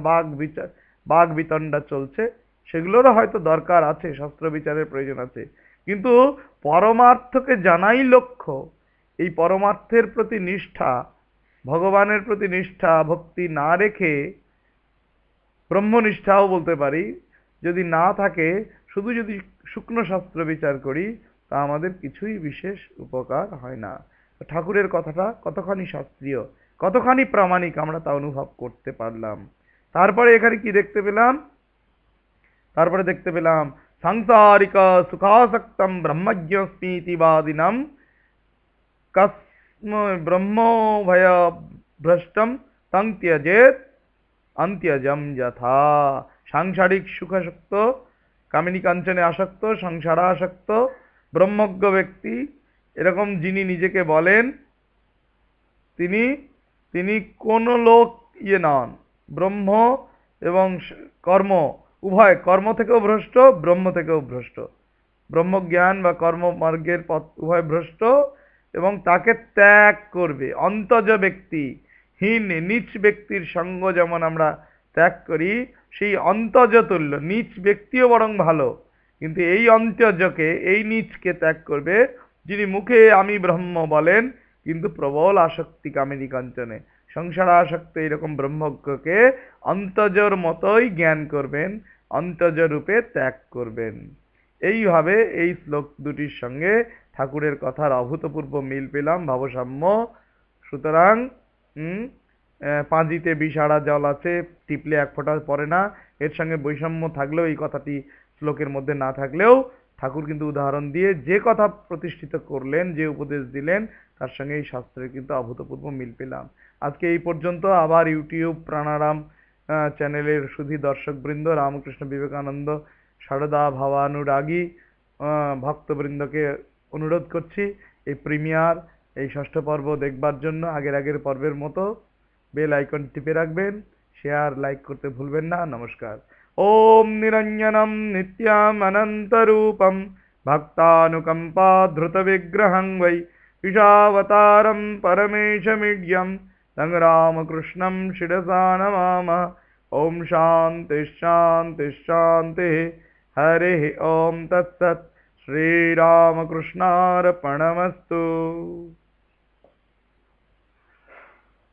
বাগ বিতণ্ডা চলছে, সেগুলোরও হয়তো দরকার আছে, শাস্ত্র বিচারের প্রয়োজন আছে, কিন্তু পরমার্থকে জানাই লক্ষ্য। এই পরমার্থের প্রতি নিষ্ঠা, ভগবানের প্রতি নিষ্ঠা ভক্তি না রেখে, ব্রহ্মনিষ্ঠাও বলতে পারি, যদি না থাকে, শুধু যদি শুকনো শাস্ত্র বিচার করি, তা আমাদের কিছুই বিশেষ উপকার হয় না। ঠাকুরের কথাটা কতখানি শাস্ত্রীয়, কতখানি প্রামাণিক আমরা তা অনুভব করতে পারলাম। তারপরে এখানে কি দেখতে পেলাম? তারপরে দেখতে পেলাম সাংসারিক সুখাসক্তম ব্রহ্মজ্ঞস্মিতি বাদিনম কস্ম ব্রহ্মভয় ভ্রষ্টম তং ত্যজেত অন্ত্যজম যথা। সাংসারিক সুখাসক্ত, কামিনী কাঞ্চনে আসক্ত, সংসারাসক্ত ব্রহ্মজ্ঞ ব্যক্তি, এরকম যিনি নিজেকে বলেন, তিনি তিনি কোন লোক নন, ব্রহ্ম এবং কর্ম উভয়, কর্ম থেকেও ভ্রষ্ট, ব্রহ্ম থেকেও ভ্রষ্ট, ব্রহ্মজ্ঞান বা কর্ম মার্গের পথ উভয় ভ্রষ্ট, এবং তাকে ত্যাগ করবে। অন্তজ ব্যক্তি, হীন নীচ ব্যক্তির সঙ্গ যেমন আমরা ত্যাগ করি, সেই অন্তজ তুল্য নীচ ব্যক্তিও বরং ভালো, কিন্তু এই অন্তজকে, এই নীচকে ত্যাগ করবে যিনি মুখে আমি ব্রহ্ম বলেন, কিন্তু প্রবল আসক্তি কামিনী কাঞ্চনে, সংসার আসক্ত এরকম ব্রহ্মজ্ঞকে অন্তজর মতোই জ্ঞান করবেন, অন্তজ রূপে ত্যাগ করবেন। এইভাবে এই শ্লোক দুটির সঙ্গে ঠাকুরের কথার অভূতপূর্ব মিল পেলাম, ভাবসাম্য। সুতরাং পাঁজিতে বিষাড়া জল আছে, টিপলে এক ফোঁটা পড়ে না, এর সঙ্গে বৈষম্য থাকলেও, এই কথাটি শ্লোকের মধ্যে না থাকলেও, ঠাকুর কিন্তু উদাহরণ দিয়ে যে কথা প্রতিষ্ঠিত করলেন, যে উপদেশ দিলেন, তার সঙ্গে এই শাস্ত্রের কিন্তু অভূতপূর্ব মিল পেলাম। আজকে এই পর্যন্ত। আবার ইউটিউব প্রাণারাম চ্যানেলের সুধী দর্শকবৃন্দ, রামকৃষ্ণ বিবেকানন্দ সারদা ভাবানুরাগী ভক্তবৃন্দকে অনুরোধ করছি, এই প্রিমিয়ার, এই ষষ্ঠ পর্ব দেখবার জন্য আগের পর্বের মতো বেল আইকন টিপে রাখবেন, শেয়ার লাইক করতে ভুলবেন না। নমস্কার। ওম নিরঞ্জনম নিত্যম অনন্তরূপম ভক্তানুকম্পা ধৃত বিগ্রহং বৈ ঈশাবতারম পরমেশমিড্যম तं रामकृष्णं शिरसा नमामः। ओम शांति शांति शांति। हरिः ओम तत्सत्। श्रीरामकृष्णार्पणमस्तु।